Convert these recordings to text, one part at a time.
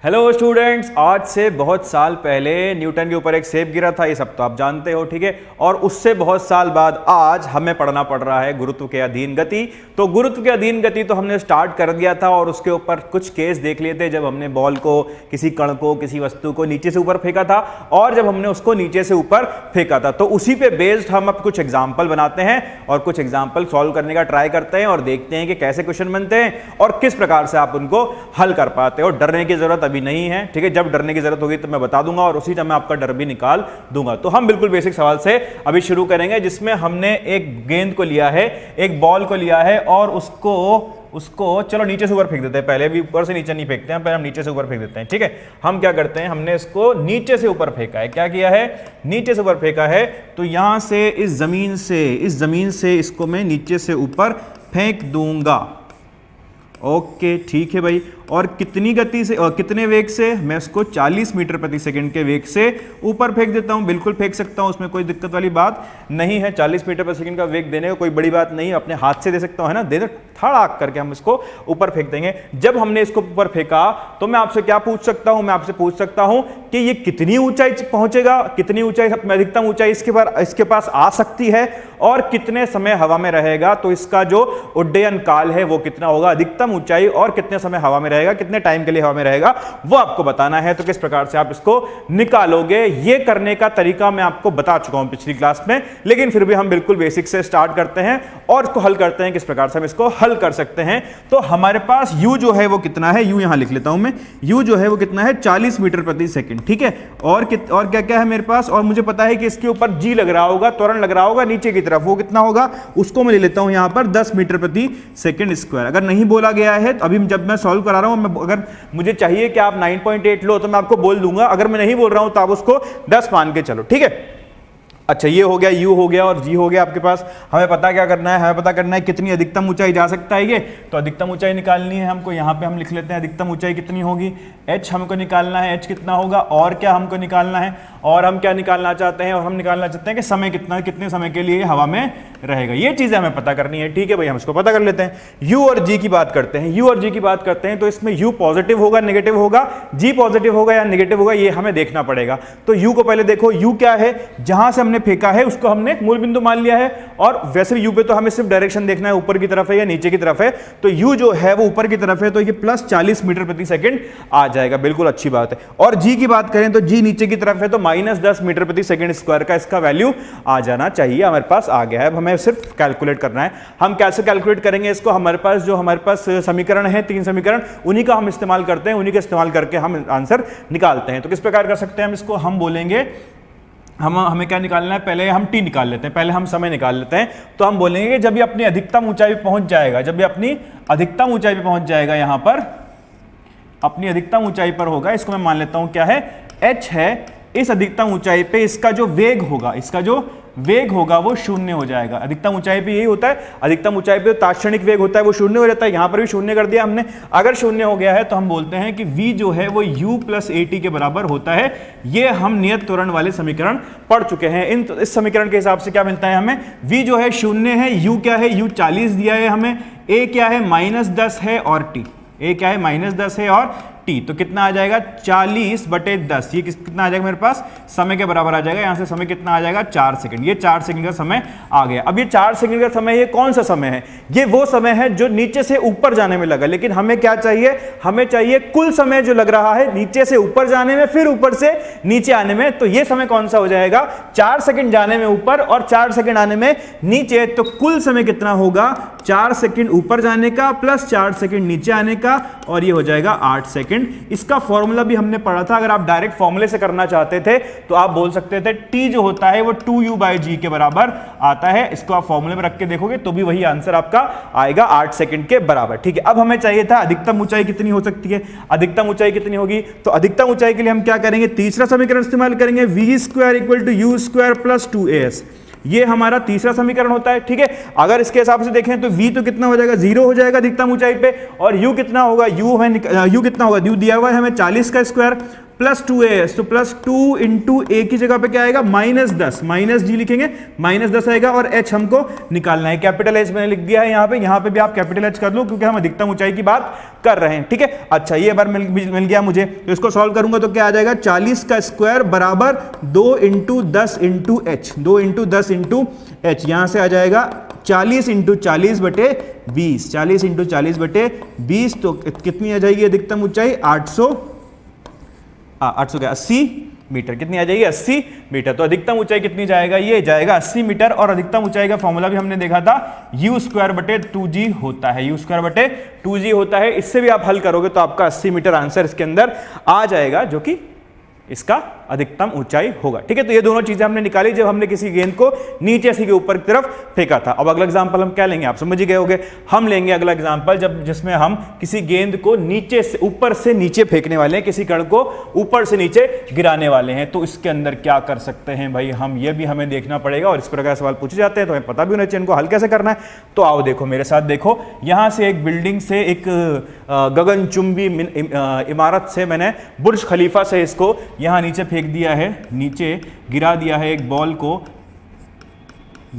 Hello students, आज से बहुत साल पहले न्यूटन के ऊपर एक सेब गिरा था, ये सब तो आप जानते हो, ठीक है। और उससे बहुत साल बाद आज हमें पढ़ना पड़ रहा है गुरुत्व के अधीन गति। तो गुरुत्व के अधीन गति तो हमने स्टार्ट कर दिया था और उसके ऊपर कुछ केस देख लिए थे, जब हमने बॉल को, किसी कण को, किसी वस्तु को नीचे से ऊपर फेंका था और जब हमने उसको नीचे से ऊपर फेंका था। तो उसी पे बेस्ड हम अब कुछ एग्जाम्पल बनाते हैं और कुछ एग्जाम्पल सॉल्व करने का ट्राई करते हैं और देखते हैं कि कैसे क्वेश्चन बनते हैं और किस प्रकार से आप उनको हल कर पाते हो। डरने की जरूरत अभी नहीं है, ठीक है। जब डरने की जरूरत होगी तो मैं बता दूंगा और उसी टाइम मैं आपका डर भी निकाल दूंगा। तो हम बिल्कुल बेसिक सवाल से अभी शुरू करेंगे, जिसमें हमने एक गेंद को लिया है, एक बॉल को लिया है और उसको चलो नीचे से ऊपर फेंक देते हैं। पहले भी ऊपर से नीचे नहीं फेंकते हैं, पहले हम नीचे से ऊपर फेंक देते हैं, ठीक है। हम क्या करते हैं, हमने इसको नीचे से ऊपर फेंका है। क्या किया है, नीचे से ऊपर फेंका है। तो यहां से इस जमीन से इसको मैं नीचे से ऊपर फेंक दूंगा। ओके, ठीक है भाई। और कितनी गति से और कितने वेग से, मैं इसको 40 मीटर प्रति सेकंड के वेग से ऊपर फेंक देता हूं। बिल्कुल फेंक सकता हूं, उसमें कोई दिक्कत वाली बात नहीं है। 40 मीटर प्रति सेकंड का वेग देने का कोई बड़ी बात नहीं है, अपने हाथ से दे सकता हूं, है ना। दे दे थड़ाक करके हम इसको ऊपर फेंक देंगे। जब हमने इसको ऊपर फेंका तो मैं आपसे क्या पूछ सकता हूं, मैं आपसे पूछ सकता हूं कि ये कितनी ऊंचाई पहुंचेगा, कितनी ऊंचाई, अधिकतम ऊंचाई इसके पास आ सकती है और कितने समय हवा में रहेगा। तो इसका जो उड्डयन काल है वो कितना होगा, अधिकतम ऊंचाई और कितने समय हवा में रहेगा, कितने टाइम के लिए हवा में रहेगा, वो आपको बताना है। तो किस प्रकार से आप इसको निकालोगे, ये करने का तरीका मैं आपको बता चुका हूं पिछली क्लास में, लेकिन फिर भी हम बिल्कुल बेसिक से स्टार्ट करते हैं और इसको हल करते हैं, किस प्रकार से हम इसको हल कर सकते हैं। तो हमारे पास u जो है वो कितना है, u यहां लिख लेता हूं मैं, u जो है वो कितना है 40 मीटर प्रति सेकंड, ठीक है। और क्या क्या है मेरे पास, और मुझे पता है कि इसके ऊपर g लग रहा होगा, त्वरण लग रहा होगा नीचे की तरफ, वो कितना होगा, उसको मैं ले लेता हूं यहां पर 10 मीटर प्रति सेकंड स्क्वायर। अगर नहीं बोला गया है तो अभी जब मैं सॉल्व करा रहा हूं, अगर मुझे चाहिए कि आप 9.8 लो तो मैं आपको बोल दूंगा, अगर मैं नहीं बोल रहा हूं तो आप उसको 10 मान के चलो, ठीक है। अच्छा, ये हो गया, u हो गया और g हो गया आपके पास। हमें पता क्या करना है, हमें पता करना है कितनी अधिकतम ऊंचाई जा सकता है ये। तो अधिकतम ऊंचाई निकालनी है हमको, यहाँ पे हम लिख लेते हैं अधिकतम ऊंचाई कितनी होगी, h हमको निकालना है, h कितना होगा, और क्या हमको निकालना है, और हम क्या निकालना चाहते हैं, और हम निकालना चाहते हैं कि समय कितना, कितने समय के लिए हवा में रहेगा। ये चीजें हमें पता करनी है, ठीक है भाई। हम इसको पता कर लेते हैं। u और g की बात करते हैं, u और g की बात करते हैं। तो इसमें u पॉजिटिव होगा, नेगेटिव होगा, g पॉजिटिव होगा या नेगेटिव होगा, ये हमें देखना पड़ेगा। तो u को पहले देखो, u क्या है, जहां से हमने फेंका है उसको हमने मूल बिंदु मान लिया है। और वैसे भी u पे तो हमें सिर्फ डायरेक्शन देखना है, ऊपर की तरफ है या नीचे की तरफ है। तो u जो है वो ऊपर की तरफ है, तो ये प्लस 40 मीटर प्रति सेकंड आ जाएगा, बिल्कुल अच्छी बात है। और g की बात करें तो g नीचे की तरफ है, तो माइनस 10 मीटर प्रति सेकंड स्क्वायर का इसका वैल्यू आ जाना चाहिए। हमारे पास आ गया है, हमें सिर्फ कैलकुलेट करना है। हम कैसे कैलकुलेट करेंगे इसको, हमारे पास समीकरण है, 3 समीकरण, उन्हीं का हम इस्तेमाल करते हैं, उन्हीं का इस्तेमाल करके हम आंसर निकालते हैं। तो किस प्रकार कर सकते हैं हम इसको, हम बोलेंगे हमें क्या निकालना है, पहले हम t निकाल लेते हैं, पहले हम समय निकाल लेते हैं। तो हम बोलेंगे कि जब ये अपनी अधिकतम ऊंचाई पे पहुंच जाएगा, जब ये अपनी अधिकतम ऊंचाई पे पहुंच जाएगा, यहां पर अपनी अधिकतम ऊंचाई पर होगा, इसको मैं मान लेता हूं क्या है, h है। इस अधिकतम ऊंचाई पे इसका जो वेग होगा, वो शून्य हो जाएगा। अधिकतम ऊंचाई पे यही होता है, अधिकतम ऊंचाई पे तात्क्षणिक वेग होता है, वो शून्य हो जाता है। यहां पर भी शून्य कर दिया हमने। अगर शून्य हो गया है तो हम बोलते हैं कि v जो है वो u प्लस at के बराबर होता है। ये हम नियत त्वरण वाले समीकरण पढ़ चुके हैं। इस समीकरण के हिसाब से क्या मिलता है हमें, v जो है शून्य है, u क्या है, u 40 दिया है हमें, a क्या है -10 है और t, a क्या है -10 है और t। तो कितना आ जाएगा 40/10, ये कितना आ जाएगा मेरे पास, समय के बराबर आ जाएगा। यहां से समय कितना आ जाएगा, 4 सेकंड। ये 4 सेकंड का समय आ गया। अब ये 4 सेकंड का समय, ये कौन सा समय है, ये वो समय है जो नीचे से ऊपर जाने में लगा। लेकिन हमें क्या चाहिए, हमें चाहिए कुल समय जो लग रहा है नीचे से ऊपर जाने में, फिर ऊपर से नीचे आने में। तो ये समय कौन सा हो जाएगा, 4 सेकंड जाने में ऊपर और 4 सेकंड आने में नीचे। तो कुल समय कितना होगा, 4 सेकंड ऊपर जाने का प्लस 4 सेकंड नीचे आने का, और ये हो जाएगा 8 सेकंड। इसका फॉर्मूला भी हमने पढ़ा था। अगर आप डायरेक्ट फॉर्मूले से करना चाहते थे तो आप बोल सकते थे t जो होता है वो 2u/g के बराबर आता है। इसको आप फॉर्मूले में रख के देखोगे तो भी वही आंसर आपका आएगा, 8 सेकंड के बराबर, ठीक है। अब हमें चाहिए था अधिकतम ऊंचाई कितनी हो सकती है, अधिकतम ऊंचाई कितनी होगी। तो अधिकतम ऊंचाई के लिए हम क्या करेंगे, तीसरा समीकरण इस्तेमाल करेंगे, v² = u² + 2as। ये हमारा तीसरा समीकरण होता है, ठीक है। अगर इसके हिसाब से देखें तो v तो कितना हो जाएगा, 0 हो जाएगा अधिकतम ऊंचाई पे, और u कितना होगा, u कितना होगा, u दिया हुआ है हमें 40 का स्क्वायर, प्लस 2as, तो प्लस 2 इंटू ए की जगह पे क्या आएगा -10, माइनस जी लिखेंगे, -10 आएगा और h हमको निकालना है। कैपिटल H मैंने लिख दिया है यहाँ पे भी आप कैपिटल H कर लो क्योंकि हम अधिकतम ऊंचाई की बात कर रहे हैं, ठीक है। अच्छा ये बार मिल गया मुझे, तो इसको सॉल्व करूंगा तो क्या आ जाएगा 40 का स्क्वायर बराबर 2 into 10 into H, 2 into 10 into H, यहां से आ जाएगा 40 इंटू 40 बटे 20, 40 इंटू 40 बटे 20, तो कितनी आ जाएगी अधिकतम ऊंचाई 800 क्या 80 मीटर, कितनी आ जाएगी 80 मीटर। तो अधिकतम ऊंचाई कितनी जाएगा, ये जाएगा 80 मीटर। और अधिकतम ऊंचाई का फॉर्मूला भी हमने देखा था u स्क्वायर बटे 2g होता है, u स्क्वायर बटे 2g होता है। इससे भी आप हल करोगे तो आपका 80 मीटर आंसर इसके अंदर आ जाएगा, जो कि इसका अधिकतम ऊंचाई होगा, ठीक है। तो ये दोनों चीजें हमने निकाली जब हमने किसी गेंद को नीचे से ऊपर की तरफ फेंका था। अब अगला एग्जांपल हम क्या लेंगे, आप समझ ही गए होंगे। हम लेंगे अगला एग्जांपल जिसमें हम किसी गेंद को नीचे से ऊपर से नीचे फेंकने वाले हैं, किसी कण को ऊपर से नीचे गिराने वाले हैं। तो इसके अंदर क्या कर सकते हैं भाई, हम ये भी हमें देखना पड़ेगा और इस प्रकार सवाल पूछे जाते हैं तो हमें पता भी होना चाहिए इनको हल कैसे करना है। तो आओ देखो मेरे साथ, देखो यहां से एक बिल्डिंग से, एक गगनचुंबी इमारत से मैंने बुर्ज खलीफा से इसको यहां नीचे फेंक दिया है, नीचे गिरा दिया है एक बॉल को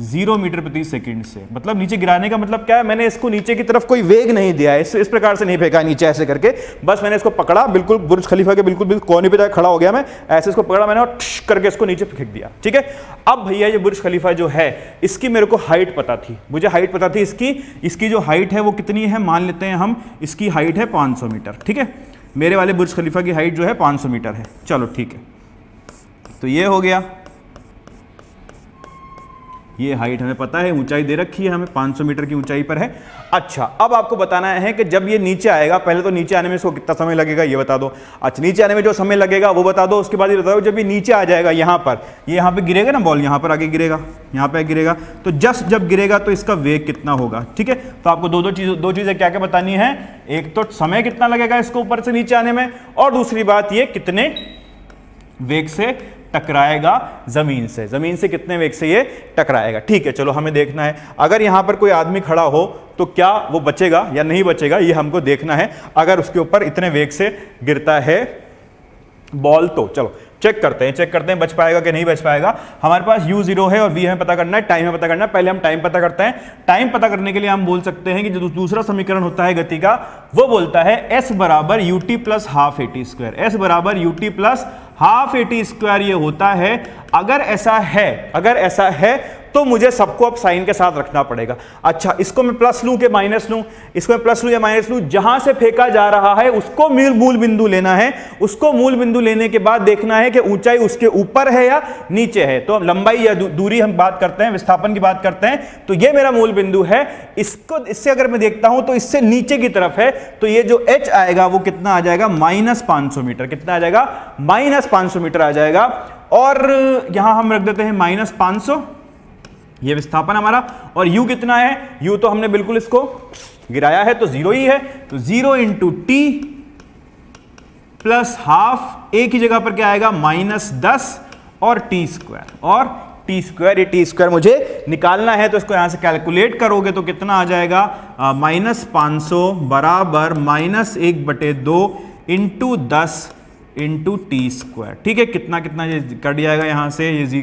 0 मीटर प्रति सेकंड से। मतलब नीचे गिराने का मतलब क्या है, मैंने इसको नीचे की तरफ कोई वेग नहीं दिया है, इस प्रकार से नहीं फेंका नीचे ऐसे करके, बस मैंने इसको पकड़ा, बिल्कुल बुर्ज खलीफा के बिल्कुल कोने पे जाकर खड़ा हो गया मैं, ऐसे इसको पकड़ा मैंने और ठश करके इसको नीचे फेंक दिया, ठीक है। अब भैया ये बुर्ज खलीफा जो है इसकी मेरे को हाइट पता थी, मुझे हाइट पता थी इसकी जो हाइट है वो कितनी है, मान लेते हैं हम इसकी हाइट है 500 मीटर, ठीक है। मेरे वाले बुर्ज खलीफा की हाइट जो है 500 मीटर है, चलो ठीक है। तो ये हो गया, ये हाइट हमें पता है, ऊंचाई दे रखी है हमें 500 मीटर की ऊंचाई पर है। अच्छा अब आपको बताना है कि जब ये नीचे आएगा, पहले तो नीचे आने में इसको कितना समय लगेगा ये बता दो। अच्छा नीचे आने में जो समय लगेगा वो बता दो, उसके बाद ये बताओ जब ये नीचे आ जाएगा यहाँ पर, ये यहाँ पे गिरेगा ना बॉल, यहाँ पर आगे गिरेगा, यहाँ पे गिरेगा, तो जस्ट जब गिरेगा तो इसका वेग कितना होगा, ठीक है। तो आपको दो चीजें क्या क्या बतानी है, एक तो समय कितना लगेगा इसको ऊपर से नीचे आने में, और दूसरी बात ये कितने वेग से टकराएगा जमीन से कितने वेग से ये टकराएगा, ठीक है। चलो हमें देखना है, अगर यहां पर कोई आदमी खड़ा हो तो क्या वो बचेगा या नहीं बचेगा, ये हमको देखना है। अगर उसके ऊपर इतने वेग से गिरता है बॉल तो चलो चेक करते हैं बच पाएगा कि नहीं बच पाएगा। हमारे पास u0 है और v हमें पता करना है, टाइम हमें पता करना है। पहले हम टाइम पता करते हैं। टाइम पता करने के लिए हम बोल सकते हैं कि जो दूसरा समीकरण होता है गति का, वो बोलता है s बराबर ut plus half at square, s बराबर ut plus half at square ये होता है। अगर ऐसा है तो मुझे सबको अब साइन के साथ रखना पड़ेगा। अच्छा इसको मैं प्लस लूं कि माइनस लूं, इसको मैं प्लस लूं या माइनस लूं, जहां से फेंका जा रहा है उसको मूल बिंदु लेना है। उसको मूल बिंदु लेने के बाद देखना है कि ऊंचाई उसके ऊपर है या नीचे है। तो लंबाई या दूरी हम बात करते हैं, विस्थापन की बात करते हैं, तो ये मेरा मूल बिंदु है। इससे अगर मैं देखता हूं तो इससे नीचे की तरफ है, तो ये जो h आएगा वो कितना आ जाएगा, -500 मीटर। कितना आ जाएगा, -500 मीटर आ जाएगा। और यहां हम रख देते हैं -500, ये विस्थापन हमारा। और u कितना है, u तो हमने बिल्कुल इसको गिराया है तो 0 ही है, तो 0 into T plus half, a की जगह पर क्या आएगा -10 और टी स्क्वायर, ये टी स्क्वायर मुझे निकालना है। तो इसको यहां से कैलकुलेट करोगे तो कितना आ जाएगा, -500 बराबर -1/2 इंटू 10 इंटू टी स्क्वायर, ठीक है। कितना ये कट जाएगा यहाँ से, ये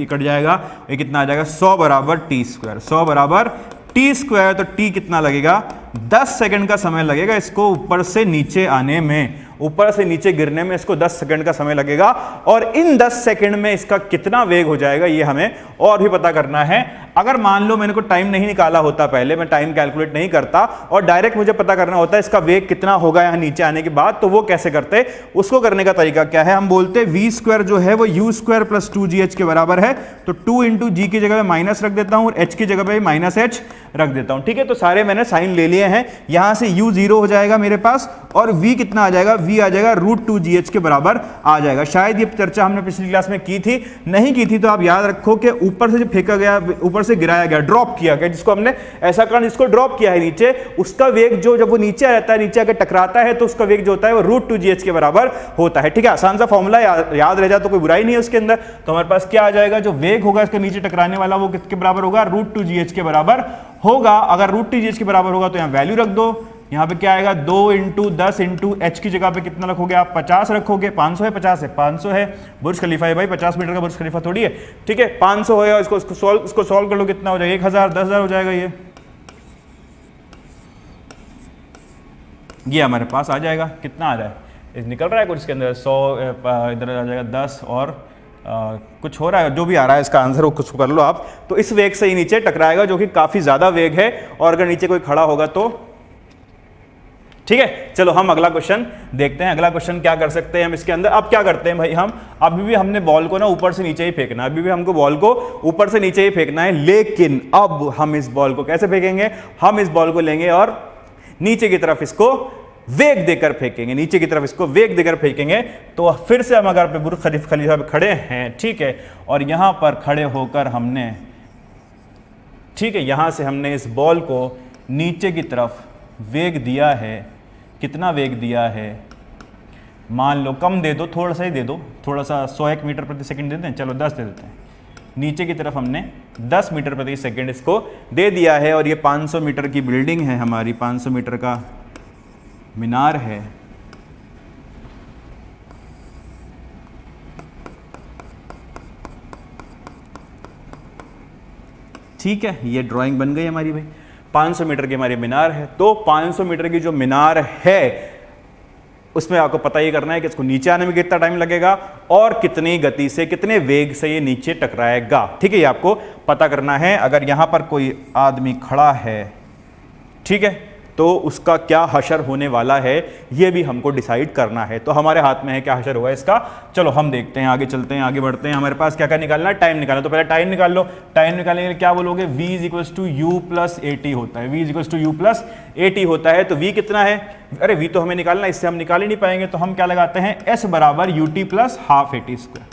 कट जाएगा, ये कितना आ जाएगा 100 बराबर टी स्क्वायर, 100 बराबर टी स्क्वायर। तो टी कितना लगेगा, 10 सेकंड का समय लगेगा इसको ऊपर से नीचे आने में, ऊपर से नीचे गिरने में इसको 10 सेकंड का समय लगेगा। और इन 10 सेकंड में इसका कितना वेग हो जाएगा ये हमें और भी पता करना है। अगर मान लो मैंने को टाइम नहीं निकाला होता, पहले मैं टाइम कैलकुलेट नहीं करता और डायरेक्ट मुझे पता करना होता है इसका वेग कितना होगा यहाँ नीचे आने के बाद, तो वो कैसे करते, उसको करने का तरीका क्या है, हम बोलते हैं v स्क्वायर जो है वो u स्क्वायर प्लस 2gh के बराबर है। तो 2 इंटू जी की जगह पे माइनस रख देता हूँ और h की जगह पे -h रख देता हूँ, ठीक है। तो सारे मैंने साइन ले लिए हैं। यहां से u 0 हो जाएगा मेरे पास और v कितना आ जाएगा, v आ जाएगा √2gh के बराबर आ जाएगा। शायद ये चर्चा हमने पिछली क्लास में की थी, नहीं की थी तो आप याद रखो कि ऊपर से जो फेंका गया, ऊपर से गिराया गया, ड्रॉप किया गया, जिसको हमने ऐसा कारण जिसको ड्रॉप किया है नीचे, उसका वेग जो जब वो नीचे आता है, नीचे आकर टकराता है, तो उसका वेग जो होता है वो √2gh के बराबर होता है, ठीक है। आसान सा फॉर्मूला, याद रह जाए तो कोई बुराई नहीं है उसके अंदर। तो हमारे पास क्या आ जाएगा, जो वेग होगा इसके नीचे टकराने वाला वो किसके बराबर होगा, √2gh के बराबर होगा। अगर √2gh के बराबर होगा तो यहाँ वैल्यू रख दो, यहाँ पे क्या आएगा 2 इंटू 10 इंटू एच की जगह पे कितना रखोगे आप 50 रखोगे, 500 है, 50 है, 500 है, बुर्ज खलीफा है भाई, 50 मीटर का बुर्ज खलीफा थोड़ी है, ठीक है, 500 है, इसको सॉल्व कर लो, कितना हो जाएगा 1000, 10,000 हो जाएगा, ये हमारे पास आ जाएगा, कितना आ रहा है, निकल रहा है कुछ इसके अंदर 100, इधर आ जाएगा 10 और कुछ हो रहा है, जो भी आ रहा है इसका आंसर वो कुछ कर लो आप। तो इस वेग से ही नीचे टकराएगा, जो कि काफी ज्यादा वेग है, और अगर नीचे कोई खड़ा होगा तो ठीक है। चलो हम अगला क्वेश्चन देखते हैं। अगला क्वेश्चन क्या कर सकते हैं हम इसके अंदर। अब क्या करते हैं भाई, हम अभी भी हमने बॉल को ना ऊपर से नीचे ही फेंकना है, अभी भी हमको बॉल को ऊपर से नीचे ही फेंकना है, लेकिन अब हम इस बॉल को कैसे फेंकेंगे, हम इस बॉल को लेंगे और नीचे की तरफ इसको वेग देकर फेंकेंगे, नीचे की तरफ इसको वेग देकर फेंकेंगे। तो फिर से हम अगर बुर्ज खलीफा पे खड़े हैं, ठीक है, और यहां पर खड़े होकर हमने, ठीक है, यहां से हमने इस बॉल को नीचे की तरफ वेग दिया है, कितना वेग दिया है, मान लो कम दे दो, थोड़ा सा ही दे दो, थोड़ा सा 101 मीटर प्रति सेकंड दे दें, चलो 10 दे देते हैं, नीचे की तरफ हमने 10 मीटर प्रति सेकंड इसको दे दिया है, और ये 500 मीटर की बिल्डिंग है हमारी, 500 मीटर का मीनार है, ठीक है, ये ड्राइंग बन गई हमारी भाई, 500 मीटर की हमारी मीनार है। तो 500 मीटर की जो मीनार है उसमें आपको पता ही करना है कि इसको नीचे आने में कितना टाइम लगेगा और कितनी गति से, कितने वेग से ये नीचे टकराएगा, ठीक है, ये आपको पता करना है। अगर यहां पर कोई आदमी खड़ा है, ठीक है, तो उसका क्या हशर होने वाला है ये भी हमको डिसाइड करना है। तो हमारे हाथ में है क्या हशर होगा इसका। चलो हम देखते हैं, आगे चलते हैं, आगे बढ़ते हैं। हमारे पास क्या क्या निकालना है, टाइम निकालना। तो पहले टाइम निकाल लो। टाइम निकालने के लिए क्या बोलोगे, v equals to u plus a t होता है, v equals to u plus a t होता है। तो v कितना है, अरे v तो हमें निकालना, इससे हम निकाल ही नहीं पाएंगे, तो हम क्या लगाते हैं, s बराबर U T plus half A T square,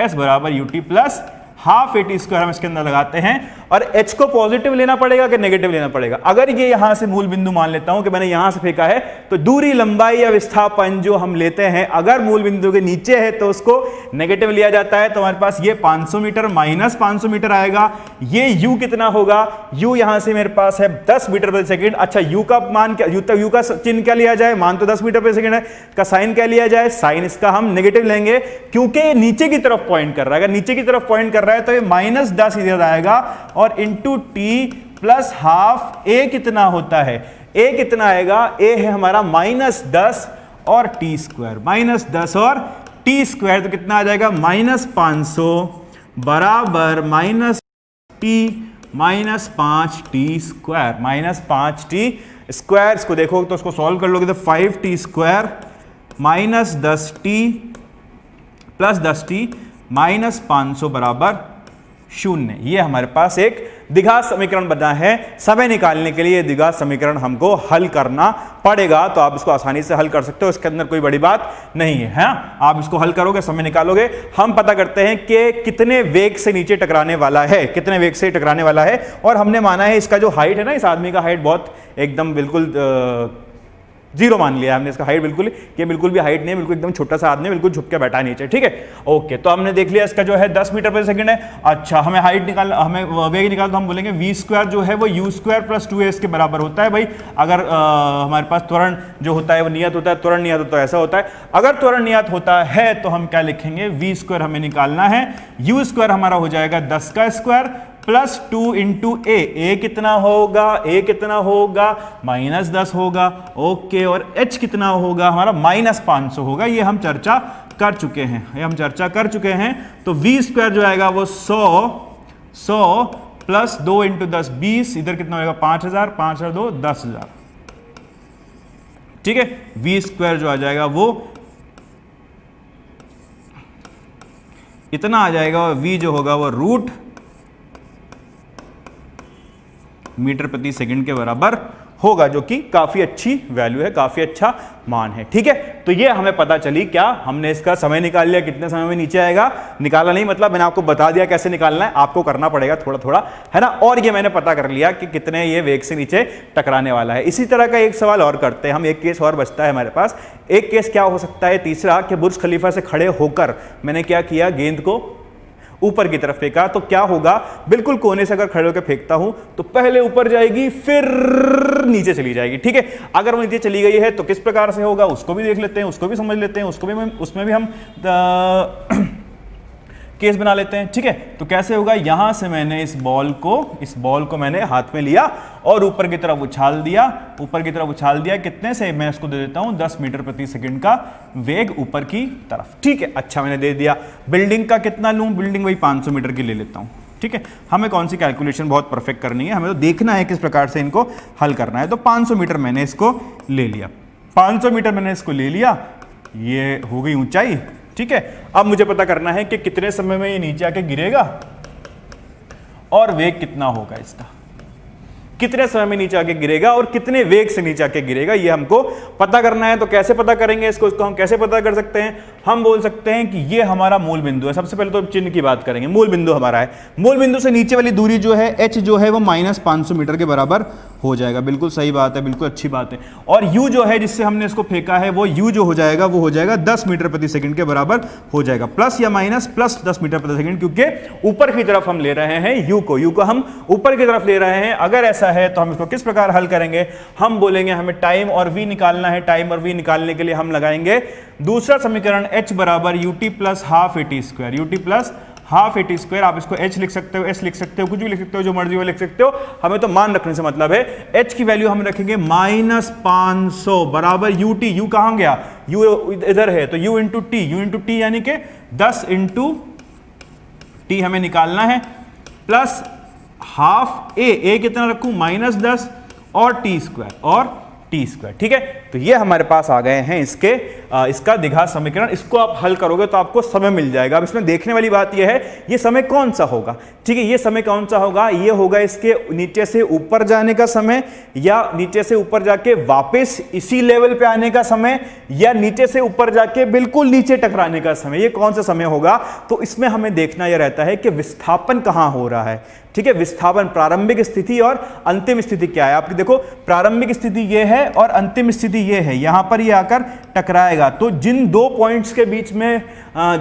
s बराबर U T plus half A T square हम इसके अंदर लगाते हैं। और h को पॉजिटिव लेना पड़ेगा कि नेगेटिव लेना पड़ेगा। अगर ये यहां से मूल बिंदु मान लेता हूं कि मैंने यहां से फेंका है, तो दूरी, लंबाई या विस्थापन जो हम लेते हैं अगर मूल बिंदु के नीचे है तो उसको नेगेटिव लिया जाता है। तो हमारे पास ये 500 मीटर माइनस 500 मीटर आएगा। ये u कितना होगा, u यहां से मेरे पास है 10 मीटर प्रति सेकंड। अच्छा, u का मान क्या, u का चिन्ह क्या लिया जाए, मान तो 10 मीटर प्रति सेकंड है, का साइन क्या लिया जाए, साइन इसका हम नेगेटिव लेंगे, क्योंकि ये नीचे की तरफ पॉइंट कर रहा है। अगर नीचे की तरफ पॉइंट कर रहा है तो ये -10 इधर आएगा, और इंटू टी प्लस हाफ, ए कितना होता है, ए कितना आएगा, ए है हमारा -10 और टी स्क्वायर, -10 और टी स्क्वायर, तो कितना आ जाएगा, -500 बराबर -5 टी स्क्वायर, -5 टी स्क्वायर। इसको देखो तो उसको सॉल्व कर लोगे तो 5 T square -10 T plus 10 T -500 बराबर 0। ये हमारे पास एक द्विघात समीकरण बना है। समय निकालने के लिए द्विघात समीकरण हमको हल करना पड़ेगा। तो आप इसको आसानी से हल कर सकते हो, इसके अंदर कोई बड़ी बात नहीं है, हाँ? आप इसको हल करोगे, समय निकालोगे। हम पता करते हैं कि कितने वेग से नीचे टकराने वाला है, कितने वेग से टकराने वाला है। और हमने माना है इसका जो हाइट है ना, इस आदमी का हाइट बहुत एकदम बिल्कुल 0 मान लिया हमने इसका हाइट, बिल्कुल ये बिल्कुल भी हाइट नहीं है, बिल्कुल एकदम छोटा सा आदमी, बिल्कुल झुक के बैठा है नीचे, ठीक है, ओके। तो हमने देख लिया इसका जो है 10 मीटर प्रति सेकंड है। अच्छा, हमें हाइट निकाल, हमें वेग निकाल, तो हम बोलेंगे v स्क्वायर जो है वो u स्क्वायर प्लस 2s के बराबर होता है। भाई अगर हमारे पास त्वरण जो होता है वो नियत होता है, त्वरण नियत होता है, ऐसा होता है। अगर त्वरण नियत होता है तो हम क्या लिखेंगे, v स्क्वायर हमें निकालना है, u स्क्वायर हमारा हो जाएगा 10 का स्क्वायर प्लस 2 इंटू ए कितना होगा, ए कितना होगा, -10 होगा, ओके। और h कितना होगा हमारा, -500 होगा। ये हम चर्चा कर चुके हैं, ये हम चर्चा कर चुके हैं। तो v स्क्वायर जो आएगा वो 100 प्लस 2 इंटू 10 20, इधर कितना होगा 5000, 5000 2 10,000, ठीक है। v स्क्वायर जो आ जाएगा वो इतना आ जाएगा, और v जो होगा वो रूट मीटर प्रति सेकंड के बराबर होगा, जो कि काफी अच्छी वैल्यू है, काफी अच्छा मान है, ठीक है। तो ये हमें पता चली, क्या हमने इसका समय निकाल लिया, कितने समय में नीचे आएगा। निकाला नहीं मतलब मैंने आपको बता दिया कैसे निकालना है, आपको करना पड़ेगा थोड़ा थोड़ा, है ना। और ये मैंने पता कर लिया कि कितने ये वेग से नीचे टकराने वाला है। इसी तरह का एक सवाल और करते हैं हम, एक केस और बचता है हमारे पास। एक केस क्या हो सकता है तीसरा, कि बुर्ज खलीफा से खड़े होकर मैंने क्या किया, गेंद को ऊपर की तरफ फेंका तो क्या होगा, बिल्कुल कोने से अगर खड़े होकर फेंकता हूं तो पहले ऊपर जाएगी फिर नीचे चली जाएगी, ठीक है। अगर वो नीचे चली गई है तो किस प्रकार से होगा उसको भी देख लेते हैं, उसको भी समझ लेते हैं, उसमें भी हम केस बना लेते हैं, ठीक है। तो कैसे होगा, यहां से मैंने इस बॉल को मैंने हाथ में लिया और ऊपर की तरफ उछाल दिया, कितने से, मैं इसको दे देता हूं 10 मीटर प्रति सेकंड का वेग ऊपर की तरफ, ठीक है। अच्छा मैंने दे दिया। बिल्डिंग का कितना लूं, बिल्डिंग वही 500 मीटर की ले लेता हूं, ठीक है। हमें कौन सी कैलकुलेशन बहुत परफेक्ट करनी है, हमें तो देखना है किस प्रकार से इनको हल करना है। तो 500 मीटर मैंने इसको ले लिया, 500 मीटर मैंने इसको ले लिया, ये हो गई ऊंचाई, ठीक है। अब मुझे पता करना है कि कितने समय में ये नीचे आके गिरेगा और वेग कितना होगा इसका, कितने समय में नीचे आके गिरेगा और कितने वेग से नीचे आके गिरेगा, ये हमको पता करना है। तो कैसे पता करेंगे इसको हम कैसे पता कर सकते हैं, हम बोल सकते हैं कि ये हमारा मूल बिंदु है। सबसे पहले तो चिन्ह की बात करेंगे, मूल बिंदु हमारा है, मूल बिंदु से नीचे वाली दूरी जो है h जो है वो -500 मीटर के बराबर हो जाएगा। बिल्कुल सही बात है, बिल्कुल अच्छी बात है। और u जो है जिससे हमने इसको फेंका है वो u जो हो जाएगा वो हो जाएगा 10 मीटर प्रति सेकंड के बराबर हो जाएगा, प्लस या माइनस प्लस 10 मीटर प्रति सेकंड, क्योंकि ऊपर की तरफ हम ले रहे हैं u को हम ऊपर की तरफ ले रहे हैं। अगर ऐसा है तो हम इसको किस प्रकार हल करेंगे, हम बोलेंगे हमें टाइम और v निकालना है, टाइम और v निकालने के लिए हम लगाएंगे दूसरा समीकरण h बराबर ut plus half A T square, ut plus half A T square. आप इसको h लिख सकते हो, s लिख सकते हो, कुछ भी लिख सकते हो, जो मर्जी वो लिख सकते हो, हमें तो मान रखने से मतलब है। h की वैल्यू हम रखेंगे -500 बराबर ut, u कहां गया, u इधर है तो u इंटू टी यानी कि 10 इंटू टी हमें निकालना है, प्लस हाफ ए कितना रखूं -10 और टी स्क्वायर, ठीक है। तो ये हमारे पास आ गए हैं इसका द्विघात समीकरण। इसको आप हल करोगे तो आपको समय मिल जाएगा। अब इसमें देखने वाली बात यह है ये समय कौन सा होगा, ठीक है। ये समय कौन सा होगा, ये होगा इसके नीचे से ऊपर जाने का समय, या नीचे से ऊपर जाके वापस इसी लेवल पे आने का समय, या नीचे से ऊपर जाके बिल्कुल नीचे टकराने का समय। ये कौन सा समय होगा, तो इसमें हमें देखना यह रहता है कि विस्थापन कहां हो रहा है, ठीक है। विस्थापन, प्रारंभिक स्थिति और अंतिम स्थिति क्या है। आपकी देखो प्रारंभिक स्थिति ये है और अंतिम स्थिति ये है, यहां पर ये आकर टकराएगा। तो जिन दो पॉइंट्स के बीच में,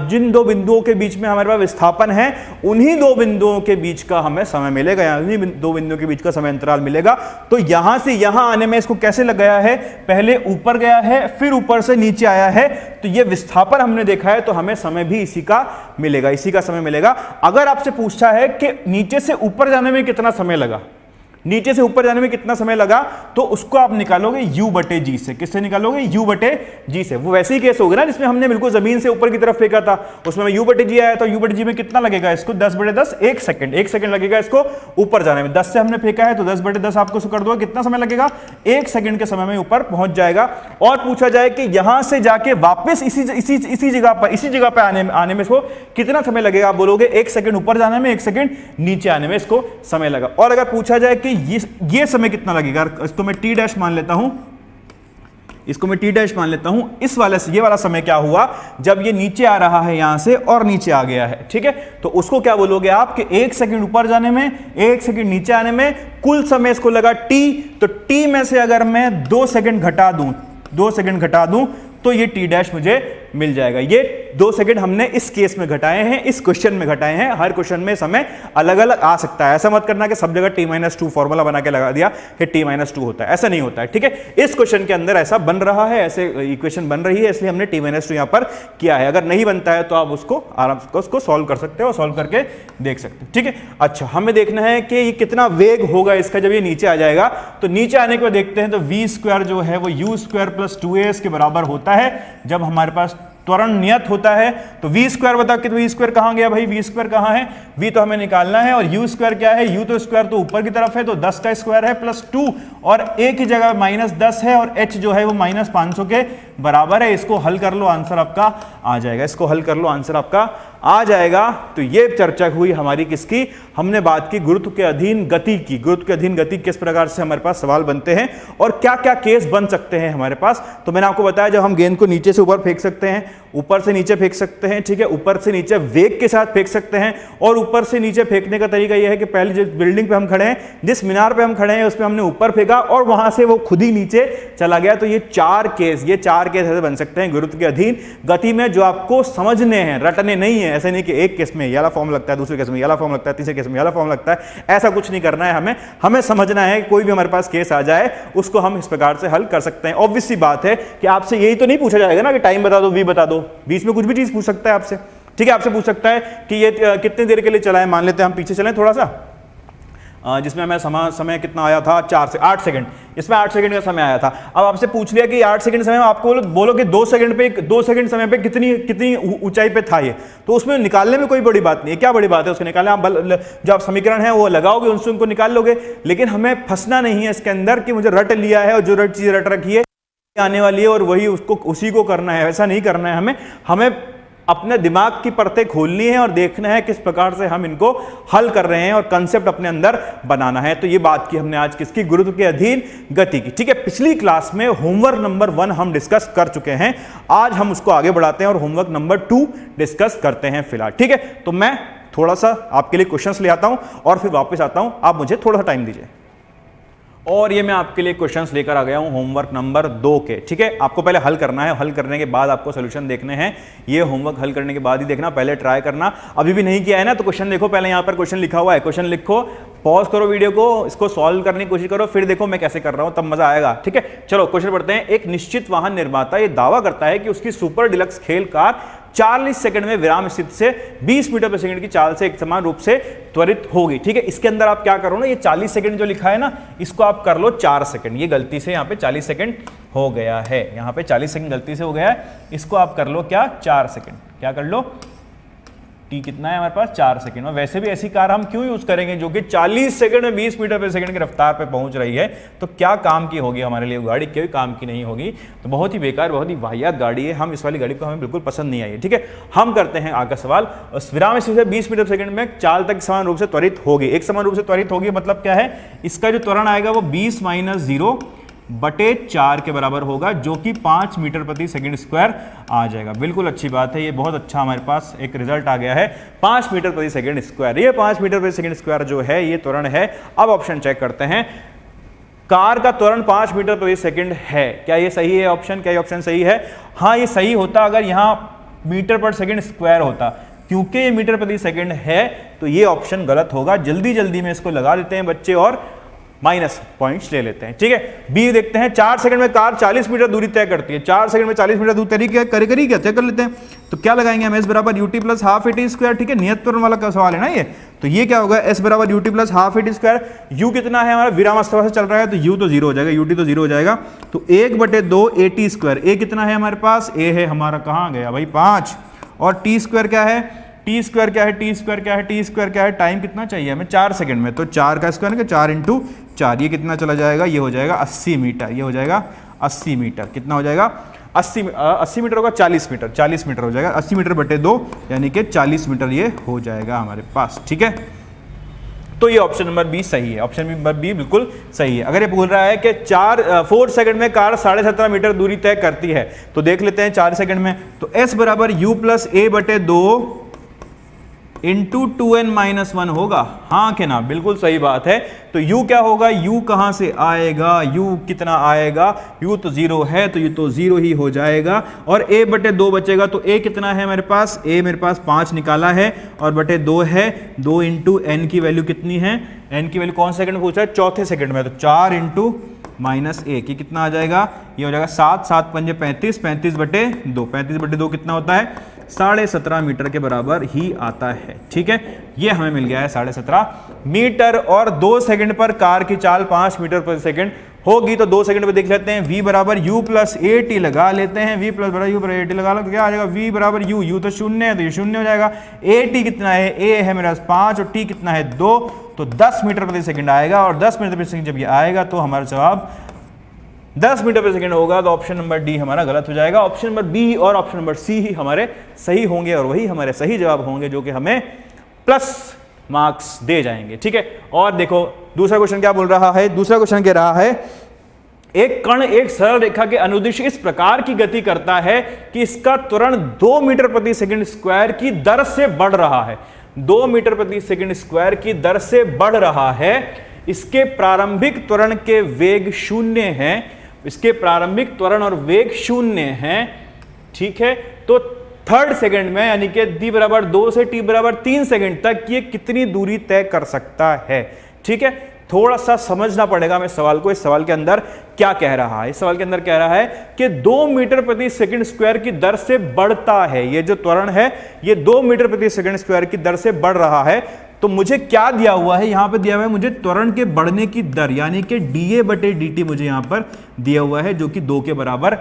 जिन दो बिंदुओं के बीच में हमारे पास विस्थापन है, उन्हीं दो बिंदुओं के बीच का हमें समय मिलेगा, या उन्हीं दो बिंदुओं के बीच का समय अंतराल मिलेगा। तो यहां से यहां आने में इसको कैसे लग गया है, पहले ऊपर गया है फिर ऊपर से नीचे आया है, तो ये विस्थापन हमने देखा है, तो हमें समय भी इसी का समय मिलेगा। अगर आपसे पूछा है कि नीचे से ऊपर जाने में कितना समय लगा, नीचे से ऊपर जाने में कितना समय लगा, तो उसको आप निकालोगे u बटे जी से। किससे निकालोगे, u बटे जी से। वो वैसे ही केस होगा ना जिसमें हमने बिल्कुल जमीन से ऊपर की तरफ फेंका था, उसमें u बटे जी आया, तो u बटे जी में कितना लगेगा इसको, 10 बटे 10, 1 सेकंड लगेगा इसको ऊपर जाने में। 10 से हमने फेंका है तो 10 बटे 10 आपको कर दो, कितना समय लगेगा, 1 सेकंड के समय में ऊपर पहुंच जाएगा। और पूछा जाए कि यहां से जाके वापस इसी जगह पर आने में इसको कितना समय लगेगा, आप बोलोगे 1 सेकंड ऊपर जाने में, 1 सेकंड नीचे आने में इसको समय लगा। और अगर पूछा जाए कि ये समय कितना लगेगा, इसको मैं टी डैश मान लेता हूं, ये वाला समय क्या हुआ, जब ये नीचे आ रहा है यहां से और नीचे आ गया है, ठीक है। तो उसको क्या बोलोगे आप कि 1 सेकंड ऊपर जाने में, 1 सेकंड नीचे आने में कुल समय इसको लगा टी। तो टी में से अगर मैं 2 सेकंड घटा दूं तो ये टी डैश मुझे मिल जाएगा। ये 2 सेकंड हमने इस केस में घटाए हैं, इस क्वेश्चन में घटाए हैं। हर क्वेश्चन में समय अलग अलग आ सकता है, ऐसा मत करना कि सब जगह t-2 फॉर्मूला बना के लगा दिया कि t-2 होता है, ऐसा नहीं होता है, ठीक है। इस क्वेश्चन के अंदर ऐसा बन रहा है, ऐसे इक्वेशन बन रही है, इसलिए हमने t-2 यहां पर किया है। अगर नहीं बनता है तो आप उसको आराम से उसको सॉल्व कर सकते हो, सॉल्व करके देख सकते हो, ठीक है। अच्छा, हमें देखना है कि ये कितना वेग होगा इसका जब ये नीचे आ जाएगा। तो नीचे आने के बाद देखते हैं, तो v स्क्वायर जो है वो u स्क्वायर प्लस 2as के बराबर होता है जब हमारे पास त्वरण नियत होता है। तो v स्क्वायर बताओ कि v स्क्वायर कहां गया भाई, v स्क्वायर कहां है, v तो हमें निकालना है। और u स्क्वायर क्या है, u तो स्क्वायर तो ऊपर की तरफ है, तो 10 का स्क्वायर है प्लस 2, और a की जगह -10 है, और h जो है वो -500 के बराबर है। इसको हल कर लो, आंसर आपका आ जाएगा। इसको हल कर लो, आंसर आपका आ जाएगा। तो ये चर्चा हुई हमारी किसकी, हमने बात की गुरुत्व के अधीन गति की। गुरुत्व के अधीन गति किस प्रकार से हमारे पास सवाल बनते हैं और क्या क्या केस बन सकते हैं हमारे पास। तो मैंने आपको बताया जब हम गेंद को नीचे से ऊपर फेंक सकते हैं, ऊपर से नीचे फेंक सकते हैं, ठीक है, ऊपर से नीचे वेग के साथ फेंक सकते हैं। और ऊपर से नीचे फेंकने का तरीका यह है कि पहले जिस बिल्डिंग पे हम खड़े हैं, जिस मीनार पे हम खड़े हैं, उस पर हमने ऊपर फेंका और वहां से वो खुद ही नीचे चला गया। तो ये चार केस ऐसे बन सकते हैं गुरुत्व के अधीन गति में, जो आपको समझने हैं, रटने नहीं है। ऐसे नहीं कि एक केस में ये वाला फॉर्म लगता है, दूसरे केस में ये वाला फॉर्म लगता है, तीसरे केस में ये वाला फॉर्म लगता है, ऐसा कुछ नहीं करना है हमें समझना है। कोई भी हमारे पास केस आ जाए उसको हम इस प्रकार से हल कर सकते हैं। ऑब्वियस सी बात है कि आपसे यही तो नहीं पूछा जाएगा ना कि टाइम बता दो, वी बता दो, बीच में कुछ भी चीज पूछ सकता है आपसे, ठीक है। आपसे पूछ सकता है कि ये कितनी देर के लिए चला है, मान लेते हैं हम पीछे चलें थोड़ा सा, जिसमें हमें समय कितना आया था, 4 से 8 सेकंड, इसमें 8 सेकंड का समय आया था। अब आपसे पूछ लिया कि 8 सेकंड समय में आपको बोलो कि 2 सेकंड समय पे कितनी ऊंचाई पे था ये, तो उसमें निकालने में कोई बड़ी बात नहीं है। क्या बड़ी बात है उसको निकालने, आप जो आप समीकरण है वो लगाओगे, उनसे उनको निकाल लोगे। लेकिन हमें फंसना नहीं है इसके अंदर कि मुझे रट लिया है और जो चीज रट रखी है आने वाली है और वही उसी को करना है, ऐसा नहीं करना है। हमें अपने दिमाग की परतें खोलनी है और देखना है किस प्रकार से हम इनको हल कर रहे हैं और कंसेप्ट अपने अंदर बनाना है। तो ये बात की हमने आज किसकी, गुरुत्व के अधीन गति की, ठीक है। पिछली क्लास में होमवर्क नंबर 1 हम डिस्कस कर चुके हैं, आज हम उसको आगे बढ़ाते हैं और होमवर्क नंबर 2 डिस्कस करते हैं फिलहाल, ठीक है। तो मैं थोड़ा सा आपके लिए क्वेश्चंस ले आता हूं और फिर वापस आता हूं, आप मुझे थोड़ा सा टाइम दीजिए। और ये मैं आपके लिए क्वेश्चंस लेकर आ गया हूं होमवर्क नंबर 2 के, ठीक है। आपको पहले हल करना है, हल करने के बाद आपको सोल्यूशन देखने हैं। ये होमवर्क हल करने के बाद ही देखना, पहले ट्राई करना। अभी भी नहीं किया है ना तो क्वेश्चन देखो, पहले यहां पर क्वेश्चन लिखा हुआ है, क्वेश्चन लिखो, पॉज करो वीडियो को, इसको सॉल्व करने की कोशिश करो, फिर देखो मैं कैसे कर रहा हूं, तब मजा आएगा, ठीक है। चलो क्वेश्चन पढ़ते हैं। एक निश्चित वाहन निर्माता ये दावा करता है कि उसकी सुपर डिलक्स खेल कार 40 सेकंड में विराम स्थिति से 20 मीटर प्रति सेकंड की चाल से एक समान रूप से त्वरित होगी, ठीक है। इसके अंदर आप क्या करो ना, ये 40 सेकंड जो लिखा है ना, इसको आप कर लो 4 सेकंड। ये गलती से यहाँ पे 40 सेकंड हो गया है, यहाँ पे 40 सेकंड गलती से हो गया है, इसको आप कर लो क्या, 4 सेकंड। क्या कर लो, टी कितना है हमारे पास, 4 सेकंड। और वैसे भी ऐसी कार हम क्यों यूज करेंगे जो कि 40 सेकंड में 20 मीटर प्रति सेकंड की रफ्तार पे पहुंच रही है, तो क्या काम की होगी हमारे लिए वो गाड़ी, कोई काम की नहीं होगी। तो बहुत ही बेकार, बहुत ही वाहियात गाड़ी है, हम इस वाली गाड़ी को हमें बिल्कुल पसंद नहीं आई है, ठीक है। हम करते हैं आगे सवाल। विराम स्थिति से 20 मीटर सेकंड में चाल तक समान रूप से त्वरित होगी। एक समान रूप से त्वरित होगी मतलब क्या है, इसका जो त्वरण आएगा वो 20 - 0 बटे 4 के बराबर होगा, जो कि 5 मीटर प्रति सेकंड स्क्वायर आ जाएगा। बिल्कुल अच्छी बात है, ये बहुत अच्छा हमारे पास एक रिजल्ट आ गया है, 5 मीटर प्रति सेकंड स्क्वायर। ये 5 मीटर प्रति सेकंड स्क्वायर जो है ये त्वरण है। अब ऑप्शन चेक करते हैं, कार का त्वरण 5 मीटर प्रति सेकंड है, क्या ये सही है ऑप्शन, क्या ये ऑप्शन सही है? हाँ ये सही होता अगर यहाँ मीटर पर सेकंड स्क्वायर होता, क्योंकि ये मीटर प्रति सेकंड है तो ये ऑप्शन गलत होगा। जल्दी जल्दी में इसको लगा देते हैं बच्चे और माइनस पॉइंट्स ले लेते हैं, ठीक है। बी देखते हैं, 4 सेकंड में कार 40 मीटर दूरी तय करती है, 4 सेकंड में 40 मीटर दूरी तय करी क्या चेक कर लेते हैं। तो क्या लगाएंगे हम, एस बराबर UT plus half eighty square, ठीक है। नियत त्वरण वाला का सवाल है ना ये, तो ये क्या होगा, एस बराबर UT plus half eighty square. You कितना है हमारा, विराम अवस्था से चल रहा है तो यू तो 0 हो जाएगा, यूटी तो 0 हो जाएगा। तो 1/2 एटी स्क्वायर, ए कितना है हमारे पास, ए है हमारा, कहाँ गया भाई 5, और टी स्क्वायर क्या है, टी स्क्वायर क्या है, टी स्क्वायर क्या है, टी स्क्वायर क्या है, टाइम कितना चाहिए हमें 4 सेकंड में, तो 4 का स्क्वायर 4 × 4, ये कितना चला जाएगा, ये हो जाएगा 80 मीटर, ये हो जाएगा 80 मीटर, कितना हो जाएगा 80 मीटर होगा, 40 मीटर हो जाएगा, 80 मीटर बटे 2 यानी कि 40 मीटर ये हो जाएगा हमारे पास, ठीक है। तो ये ऑप्शन नंबर बी सही है, ऑप्शन नंबर बी बिल्कुल सही है। अगर ये बोल रहा है कि 4 सेकंड में कार 17.5 मीटर दूरी तय करती है, तो देख लेते हैं 4 सेकंड में, तो एस बराबर यू प्लस ए बटे 2 इंटू 2n-1 होगा, हाँ के ना, बिल्कुल सही बात है। तो u क्या होगा, u कहां से आएगा, u कितना आएगा, u तो 0 है तो u तो 0 ही हो जाएगा, और a बटे 2 बचेगा, तो a कितना है मेरे पास, a मेरे पास 5 निकाला है और बटे 2 है, 2 × n की वैल्यू कितनी है, n की वैल्यू कौन सेकंड में पूछा है, चौथे सेकंड में, तो 4 × -1 की कितना आ जाएगा, ये हो जाएगा 7, 7 × 5 35, 35 बटे 2, 35 बटे 2 कितना होता है 17.5 मीटर के बराबर ही आता है, ठीक है। ये हमें मिल गया है 17.5 मीटर, और 2 सेकंड पर कार की चाल 5 मीटर प्रति सेकंड होगी, तो 2 सेकंड पे देख लेते हैं, v बराबर u प्लस ए टी लगा लेते हैं, v प्लस बड़ा u बराबर ए टी लगा लो, तो क्या आ जाएगा, v बराबर u तो 0 है तो ये 0 हो जाएगा, ए टी कितना है, a है मेरा 5 और t कितना है 2, तो 10 मीटर प्रति सेकंड आएगा, और 10 मीटर प्रति सेकंड जब ये आएगा तो हमारा जवाब 10 मीटर प्रति सेकंड होगा, तो ऑप्शन नंबर डी हमारा गलत हो जाएगा। ऑप्शन नंबर बी और ऑप्शन नंबर सी ही हमारे सही होंगे और वही हमारे सही जवाब होंगे जो कि हमें प्लस मार्क्स दे जाएंगे, ठीक है। और देखो दूसरा क्वेश्चन क्या बोल रहा है, दूसरा क्वेश्चन कह रहा है एक कण एक सरल रेखा के अनुदिश इस प्रकार की गति करता है कि इसका त्वरण 2 मीटर प्रति सेकंड स्क्वायर की दर से बढ़ रहा है, 2 मीटर प्रति सेकंड स्क्वायर की दर से बढ़ रहा है। इसके प्रारंभिक त्वरण के वेग 0 हैं, इसके प्रारंभिक त्वरण और वेग 0 हैं, ठीक है। तो थर्ड सेकंड में, यानी कि t बराबर 2 से t बराबर 3 सेकंड तक ये कितनी दूरी तय कर सकता है। ठीक है, थोड़ा सा समझना पड़ेगा हमें सवाल को। इस सवाल के अंदर क्या कह रहा है? इस सवाल के अंदर कह रहा है कि 2 मीटर प्रति सेकंड स्क्वायर की दर से बढ़ता है। ये जो त्वरण है ये 2 मीटर प्रति सेकंड स्क्वायर की दर से बढ़ रहा है। तो मुझे क्या दिया हुआ है? यहां पे दिया हुआ है मुझे त्वरण के बढ़ने की दर, यानी कि dA/dt मुझे यहां पर दिया हुआ है, जो कि 2 के बराबर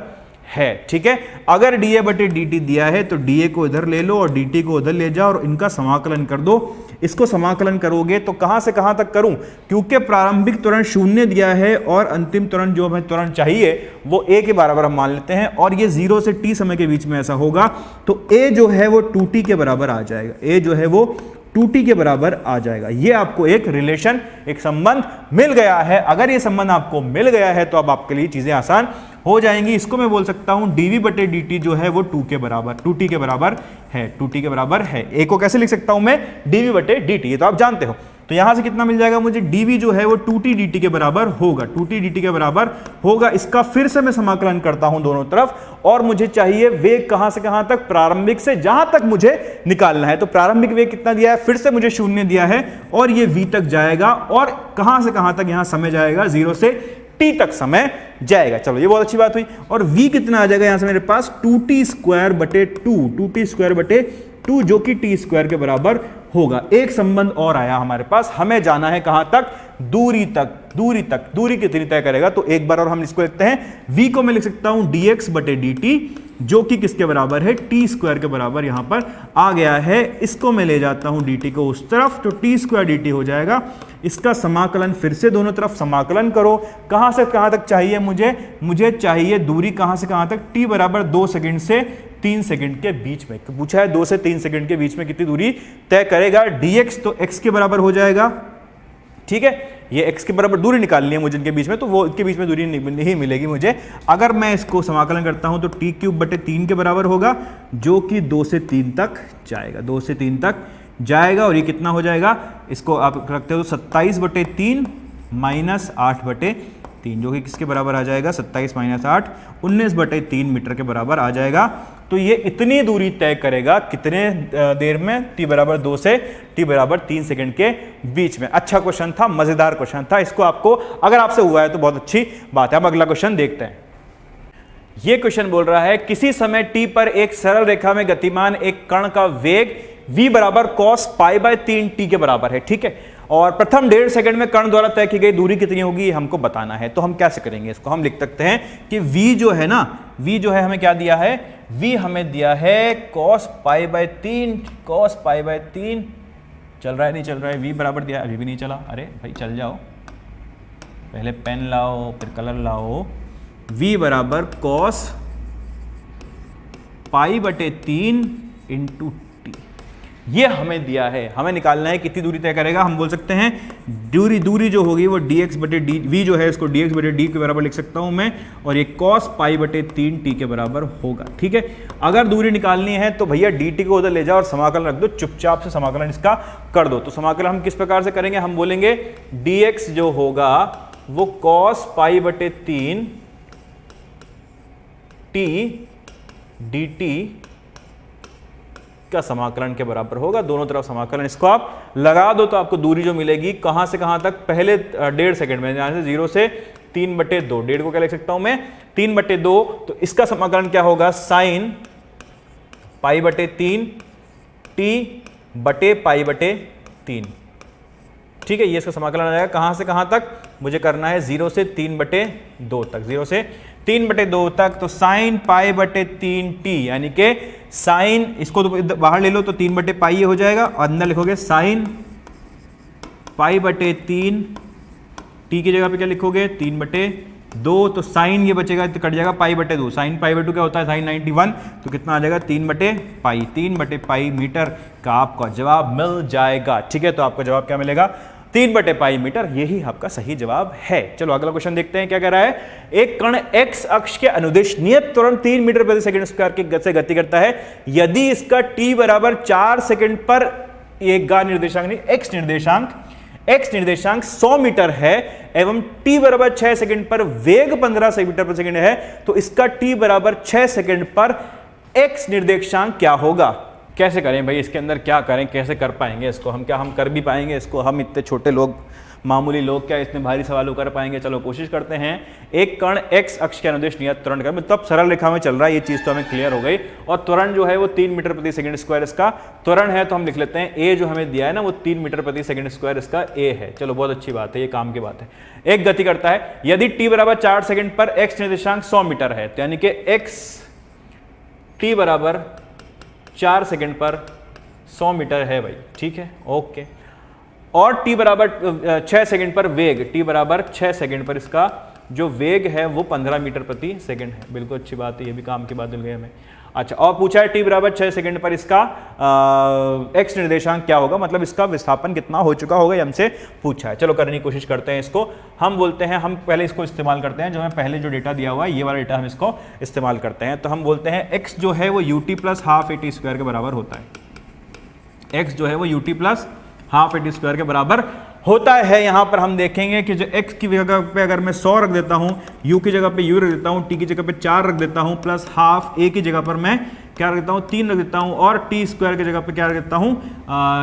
है। ठीक है, अगर dA/dt दिया है तो dA को इधर ले लो और dt को उधर ले जाओ और इनका समाकलन कर दो। इसको समाकलन करोगे तो कहां से कहां तक करूं? क्योंकि प्रारंभिक त्वरण 0 दिया है और अंतिम त्वरण जो हमें त्वरण चाहिए वो a के बराबर हम मान लेते हैं, और ये 0 से t समय के बीच में ऐसा होगा तो a जो है वो 2t के बराबर आ जाएगा। a जो है वो 2t के बराबर आ जाएगा। ये आपको एक रिलेशन, एक संबंध मिल गया है। अगर ये संबंध आपको मिल गया है तो अब आपके लिए चीजें आसान हो जाएंगी। इसको मैं बोल सकता हूं dV/dt जो है वो 2 के बराबर, 2t के बराबर है, 2t के बराबर है। a को कैसे लिख सकता हूं मैं? dV/dt, ये तो आप जानते हो। तो यहां से कितना मिल जाएगा मुझे? dV जो है वो 2t dt के बराबर होगा, 2t dt के बराबर होगा। इसका फिर से मैं समाकलन करता हूं दोनों तरफ, और मुझे चाहिए वेग कहां से कहां तक? प्रारंभिक से जहां तक मुझे निकालना है। तो प्रारंभिक वेग कितना दिया है? फिर से मुझे 0 दिया है, और ये v तक जाएगा, और कहां से कहां तक? यहां समय जाएगा 0 से t तक समय जाएगा। चलो ये बहुत अच्छी बात हुई। और v कितना आ जाएगा यहां से मेरे पास? 2t²/2, 2t²/2, जो कि t² के बराबर होगा। एक संबंध और आया हमारे पास, हमें जाना है कहां तक? दूरी तक। दूरी तक, दूरी कितनी तय करेगा? तो एक बार और हम इसको लिखते हैं, v को मैं लिख सकता हूं dx/dt, जो कि किसके बराबर है? t² के बराबर यहां पर आ गया है। इसको मैं ले जाता हूं dt को उस तरफ, तो t²dt हो जाएगा। इसका समाकलन फिर से दोनों तरफ समाकलन करो। कहां से कहां तक चाहिए मुझे? मुझे चाहिए दूरी कहां से कहां तक? t बराबर 2 सेकंड से 3 सेकंड के बीच में। पूछा है 2 से 3 सेकंड के बीच में कितनी दूरी तय करेगा। dx तो x के बराबर हो जाएगा। ठीक है, ये x के बराबर दूरी निकालनी है मुझे इनके बीच में, तो वो इनके बीच में दूरी नहीं मिलेगी मुझे। अगर मैं इसको समाकलन करता हूं तो t³/3 के बराबर होगा, जो कि 2 से 3 तक जाएगा, 2 से 3 तक जाएगा। और ये कितना हो जाएगा? इसको आप रखते हो तो 27/3 - 8/3, जो कि किसके बराबर आ जाएगा? 27 - 8 19/3 मीटर के बराबर आ जाएगा। तो ये इतनी दूरी तय करेगा कितने देर में? t बराबर 2 से t बराबर 3 सेकंड के बीच में। अच्छा क्वेश्चन था, मजेदार क्वेश्चन था। इसको आपको, अगर आपसे हुआ है तो बहुत अच्छी बात है। अब अगला क्वेश्चन देखते हैं। ये क्वेश्चन बोल रहा है किसी समय t पर एक सरल रेखा में गतिमान एक कण का वेग v बराबर cos π/3t के बराबर है। ठीक है, और प्रथम 1.5 सेकंड में कण द्वारा तय की गई दूरी कितनी होगी ये हमको बताना है। तो हम कैसे करेंगे इसको? हम लिख सकते हैं कि v जो है ना, v जो है हमें क्या दिया है? v हमें दिया है cos π/3, cos π/3 चल रहा है नहीं चल रहा है? v बराबर दिया है, अभी भी नहीं चला। अरे भाई चल जाओ, पहले पेन लाओ फिर कलर लाओ। v बराबर cos π/3 × t, ये हमें दिया है। हमें निकालना है कितनी दूरी तय करेगा। हम बोल सकते हैं दूरी जो होगी वो dx/d, v जो है इसको dx/d के बराबर लिख सकता हूं मैं, और ये cos π/3t के बराबर होगा। ठीक है, अगर दूरी निकालनी है तो भैया dt को उधर ले जाओ और समाकलन रख दो, चुपचाप से समाकलन इसका कर दो। तो समाकलन हम किस प्रकार से करेंगे? हम बोलेंगे dx जो होगा वो cos π/3 t dt का समाकलन के बराबर होगा। दोनों तरफ समाकलन इसको आप लगा दो तो आपको दूरी जो मिलेगी कहां से कहां तक? पहले 1.5 सेकंड में, यहां से 0 से 3/2, 1.5 को क्या लिख सकता हूं मैं? 3/2। तो इसका समाकलन क्या होगा? sin π/3 t/π/3। ठीक है, ये इसका समाकलन आ जाएगा। कहां से कहां तक मुझे करना है? 0 से 3/2 तक, 0 से 3/2 तक। तो sin π/3t, यानी कि साइन, इसको तो बाहर ले लो तो 3/π ये हो जाएगा, और अंदर लिखोगे sin π/3 t की जगह पे क्या लिखोगे? 3/2। तो साइन ये बचेगा तो कट जाएगा π/2। sin π/2 क्या होता है? sin 91। तो कितना आ जाएगा? 3/π, 3/π मीटर का आपका जवाब मिल जाएगा। ठीक है, तो आपका जवाब क्या मिलेगा? 3/π मीटर। यही आपका सही जवाब है। चलो अगला क्वेश्चन देखते हैं क्या कह रहा है। एक कण x अक्ष के अनुदिश नियत त्वरण 3 मीटर प्रति सेकंड स्क्वायर की गति से गति करता है। यदि इसका t बराबर 4 सेकंड पर, एक निर्देशांक नहीं, x निर्देशांक 100 मीटर है एवं t बराबर 6 सेकंड पर वेग 15 मीटर प्रति सेकंड है, तो इसका t बराबर 6 सेकंड पर x निर्देशांक क्या होगा। कैसे करें भाई, इसके अंदर क्या करें, कैसे कर पाएंगे इसको हम, क्या हम कर भी पाएंगे इसको, हम इतने छोटे लोग, मामूली लोग क्या इतने भारी सवालों कर पाएंगे। चलो कोशिश करते हैं। एक कण x अक्ष के अनुदिश नियत त्वरण का, मतलब सरल रेखा में चल रहा है, ये चीज तो हमें क्लियर हो गई। और त्वरण जो है वो 3 मीटर प्रति सेकंड स्क्वायर इसका त्वरण है, तो हम लिख लेते हैं a जो हमें दिया है ना वो 3 मीटर प्रति सेकंड स्क्वायर इसका a है। चलो बहुत अच्छी बात है, ये काम की बात है। एक गति करता है, यदि t बराबर 4 सेकंड पर x निर्देशांक 100 मीटर है, तो यानी कि x t बराबर 4 सेकंड पर 100 मीटर है भाई, ठीक है, ओके। और t बराबर 6 सेकंड पर वेग, t बराबर 6 सेकंड पर इसका जो वेग है वो 15 मीटर प्रति सेकंड है। बिल्कुल अच्छी बात है, ये भी काम की बात मिल गई हमें। अच्छा, और पूछा है t बराबर 6 सेकंड पर इसका x निर्देशांक क्या होगा, मतलब इसका विस्थापन कितना हो चुका होगा, ये हमसे पूछा है। चलो करने की कोशिश करते हैं इसको। हम बोलते हैं, हम पहले इसको इस्तेमाल करते हैं, जो हमें पहले जो डेटा दिया हुआ है ये वाला डेटा हम इसको इस्तेमाल करते हैं। तो हम बोलते हैं x जो है वो ut plus half AT square के बराबर होता है। x जो है वो ut plus half AT square के बराबर होता है। यहां पर हम देखेंगे कि जो x की जगह पे अगर मैं 100 रख देता हूं, u की जगह पे u रख देता हूं, t की जगह पे 4 रख देता हूं, प्लस हाफ a की जगह पर मैं क्या रख देता हूं, 3 रख देता हूं, और t स्क्वायर की जगह पे क्या रख देता हूं,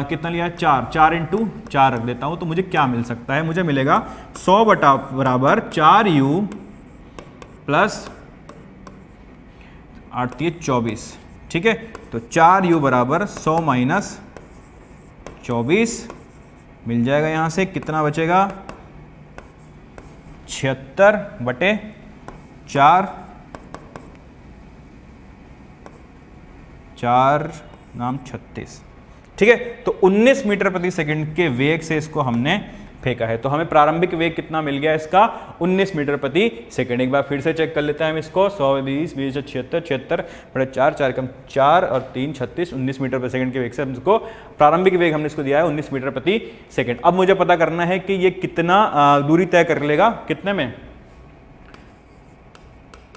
कितना लिया, 4 इंटू 4 रख देता हूं। तो मुझे क्या मिल सकता है, मुझे मिलेगा 100 बटा बराबर 4u प्लस 8 24, ठीक है। तो 4u बराबर 100 माइनस 24 मिल जाएगा। यहां से कितना बचेगा, 76 बटे 4 नाम 36, ठीक है। तो 19 मीटर प्रति सेकंड के वेग से इसको हमने फेंका है। तो हमें प्रारंभिक वेग कितना मिल गया इसका, 19 मीटर प्रति सेकंड। एक बार फिर से चेक कर लेते हैं हम इसको। 120 20 76 76 बड़े 4 4 कम 4 और 3 36, 19 मीटर प्रति सेकंड के वेग से हम इसको प्रारंभिक वेग हमने इसको दिया है 19 मीटर प्रति सेकंड। अब मुझे पता करना है कि ये कितना दूरी तय कर लेगा, कितने में,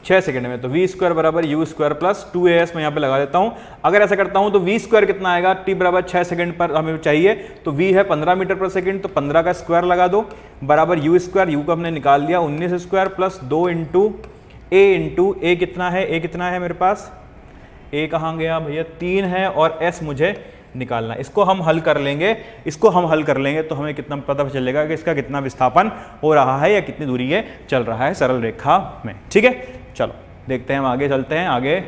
6 सेकंड में। तो v स्क्वायर बराबर u स्क्वायर प्लस 2as मैं यहाँ पे लगा देता हूँ। अगर ऐसा करता हूँ तो v स्क्वायर कितना आएगा, t बराबर 6 सेकंड पर हमें चाहिए, तो v है 15 मीटर पर सेकंड, तो 15 का स्क्वायर लगा दो, बराबर u स्क्वायर, u को हमने निकाल लिया 19 स्क्वायर प्लस 2 इंटू a कितना है, a कितना है मेरे पास, a कहाँ गया भैया, 3 है, और s मुझे निकालना। इसको हम हल कर लेंगे, तो हमें कितना पता चलेगा कि इसका कितना विस्थापन हो रहा है या कितनी दूरी ये चल रहा है सरल रेखा में, ठीक है। चलो देखते हैं, हम आगे चलते हैं। आगे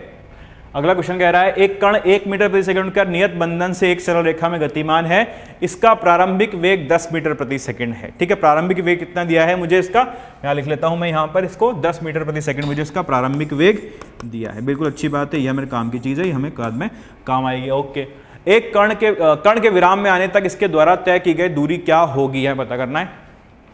अगला क्वेश्चन कह रहा है, एक कण 1 मीटर प्रति सेकंड का नियत बंधन से एक सरल रेखा में गतिमान है, इसका प्रारंभिक वेग 10 मीटर प्रति सेकंड है, ठीक है। प्रारंभिक वेग कितना दिया है मुझे इसका, यहाँ लिख लेता हूं मैं यहाँ पर इसको, 10 मीटर प्रति सेकंड मुझे इसका प्रारंभिक वेग दिया है। बिल्कुल अच्छी बात है, यह मेरे काम की चीज है, ये हमें बाद में काम आएगी, ओके। एक कण के विराम में आने तक इसके द्वारा तय की गई दूरी क्या होगी, है पता करना है।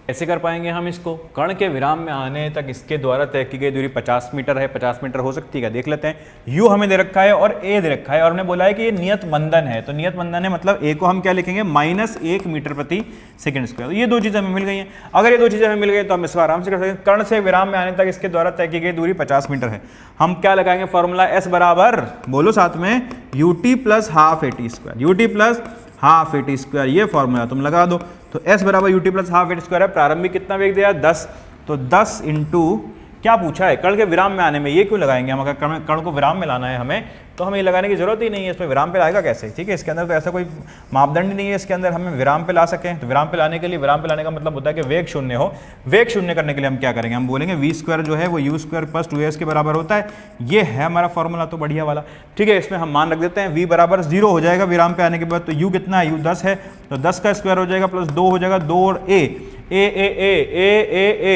कैसे कर पाएंगे हम इसको, कण के विराम में आने तक इसके द्वारा तय की गई दूरी 50 मीटर है। 50 मीटर हो सकती है, देख लेते हैं। u हमें दे रखा है और a दे रखा है, और हमने बोला है कि ये नियत बंधन है, तो नियत बंधन है मतलब a को हम क्या लिखेंगे, -1 मीटर प्रति सेकंड स्क्वायर। तो ये दो चीजें हमें मिल गई हैं। अगर ये दो चीजें हमें मिल गई तो हम इसको आराम से कर सकते हैं। कण से विराम में आने तक इसके द्वारा तय की गई दूरी 50 मीटर है। हम क्या लगाएंगे फॉर्मूला, s बराबर, बोलो साथ में, ut plus half AT square, ut plus half AT square, ये फॉर्मूला तुम लगा दो। तो s बराबर ut plus half AT square है। प्रारंभिक कितना वेग दिया, 10, तो 10 इंटू क्या पूछा है, कण के विराम में आने में, ये क्यों लगाएंगे हम, अगर कण को विराम में लाना है हमें, तो हमें ये लगाने की जरूरत ही नहीं है। इसमें विराम पे लाएगा कैसे, ठीक है। इसके अंदर तो ऐसा कोई मापदंड नहीं है इसके अंदर हमें विराम पे ला सकें। तो विराम पे लाने के लिए, विराम पे लाने का मतलब होता है कि वेग शून्य हो। वेग शून्य करने के लिए हम क्या करेंगे, हम बोलेंगे v स्क्वायर जो है वो u स्क्वायर प्लस 2s के बराबर होता है। ये है हमारा फॉर्मूला, तो बढ़िया वाला, ठीक है। इसमें हम मान रख देते हैं, v बराबर 0 हो जाएगा विराम पे आने के बाद। तो u कितना है, u 10 है, तो 10 का स्क्वायर हो जाएगा प्लस 2 हो जाएगा, 2 और a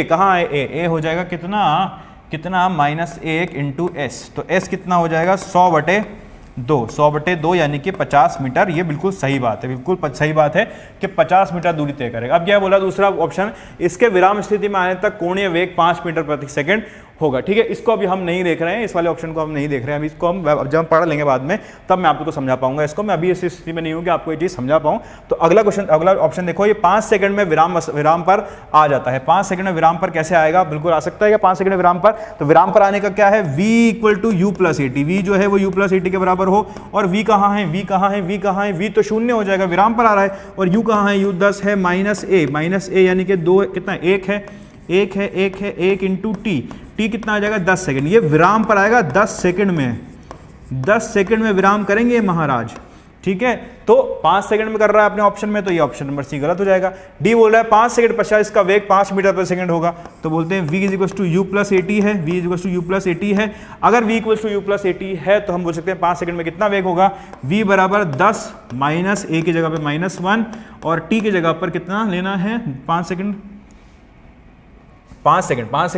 कहाँ है, a हो जाएगा कितना -1 इंटू s। तो s कितना हो जाएगा, 100 बटे 2 यानी कि 50 मीटर। ये बिल्कुल सही बात है, बिल्कुल सही बात है कि 50 मीटर दूरी तय करेगा। अब क्या बोला दूसरा ऑप्शन, इसके विराम स्थिति में आने तक कोणीय वेग 5 मीटर प्रति सेकंड होगा, ठीक है। इसको अभी हम नहीं देख रहे हैं, इस वाले ऑप्शन को हम नहीं देख रहे हैं अभी, इसको हम जब पढ़ लेंगे बाद में तब मैं आपको समझा पाऊंगा इसको। मैं अभी इस स्थिति में नहीं हूं कि आपको ये चीज समझा पाऊं। तो अगला क्वेश्चन, अगला ऑप्शन देखो, ये 5 सेकंड में विराम पर आ जाता है। 5 सेकंड में विराम पर कैसे आएगा, बिल्कुल आ सकता है क्या 5 सेकंड में विराम पर। तो विराम पर आने का क्या है, v = u + AT, v जो है वो u + AT के बराबर हो, और v कहाँ है, v तो शून्य हो जाएगा, विराम पर आ रहा है, और u कहाँ है, u 10 है, -a यानी कि 2 कितना, 1 है, 1 इंटू t कितना आ जाएगा, 10 सेकंड। ये विराम पर आएगा 10 सेकंड में, 10 सेकंड में विराम करेंगे महाराज, ठीक है। तो 5 सेकंड में कर रहा है अपने ऑप्शन में, तो ये ऑप्शन नंबर सी गलत हो जाएगा। डी बोल रहा है 5 सेकंड पश्चात इसका वेग 5 मीटर पर सेकंड होगा, तो बोलते हैं v = u + at है, v = u + at है। अगर v = u + at है तो हम बोल सकते हैं 5 सेकंड में कितना वेग होगा, v बराबर 10 माइनस a की जगह पे -1 और t की जगह पर कितना लेना है 5 सेकंड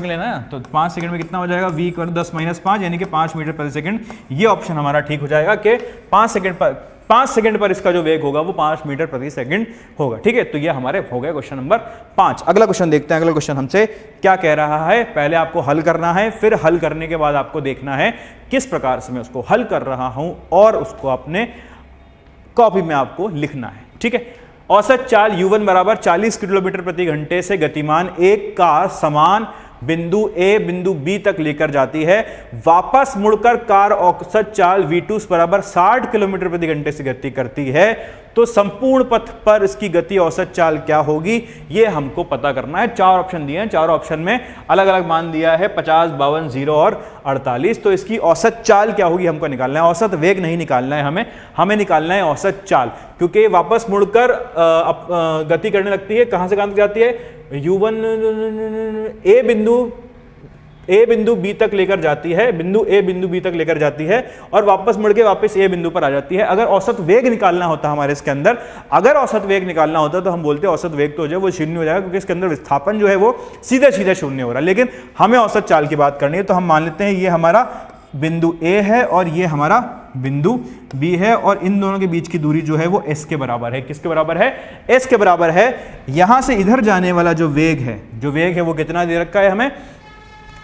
लेना है, तो 5 सेकंड में कितना हो जाएगा, v = 10 - 5 यानी कि 5 मीटर प्रति सेकंड। ये ऑप्शन हमारा ठीक हो जाएगा कि 5 सेकंड पर इसका जो वेग होगा वो 5 मीटर प्रति सेकंड होगा, ठीक है। तो ये हमारे हो गए क्वेश्चन नंबर 5। अगला क्वेश्चन देखते हैं। अगला क्वेश्चन हमसे क्या कह रहा है, पहले आपको हल करना है, फिर हल करने के बाद आपको देखना है किस प्रकार से मैं उसको हल कर रहा हूं और उसको अपने कॉपी में आपको लिखना है, ठीक है। औसत चाल u1 बराबर 40 किलोमीटर प्रति घंटे से गतिमान एक कार समान बिंदु A बिंदु B तक लेकर जाती है, वापस मुड़कर कार औसत चाल v2 बराबर 60 किलोमीटर प्रति घंटे से गति करती है, तो संपूर्ण पथ पर इसकी गति औसत चाल क्या होगी, ये हमको पता करना है। 4 ऑप्शन दिए हैं, 4 ऑप्शन में अलग अलग मान दिया है 50, 52, 0 और 48। तो इसकी औसत चाल क्या होगी हमको निकालना है, औसत वेग नहीं निकालना है हमें निकालना है औसत चाल, क्योंकि वापस मुड़कर गति करने लगती है। कहां से कहां तक जाती है, u1 A बिंदु B तक लेकर जाती है, बिंदु A बिंदु B तक लेकर जाती है और वापस मुड़ के वापस A बिंदु पर आ जाती है। अगर औसत वेग निकालना होता हमारे इसके अंदर, अगर औसत वेग निकालना होता तो हम बोलते औसत वेग तो जो है वो 0 हो जाएगा, क्योंकि इसके अंदर विस्थापन जो है वो सीधे सीधे 0 हो रहा है। लेकिन हमें औसत चाल की बात करनी है, तो हम मान लेते हैं ये हमारा बिंदु A है और ये हमारा बिंदु B है और इन दोनों के बीच की दूरी जो है वो s के बराबर है। किसके बराबर है, s के बराबर है। यहां से इधर जाने वाला जो वेग है वो कितना दे रखा है हमें,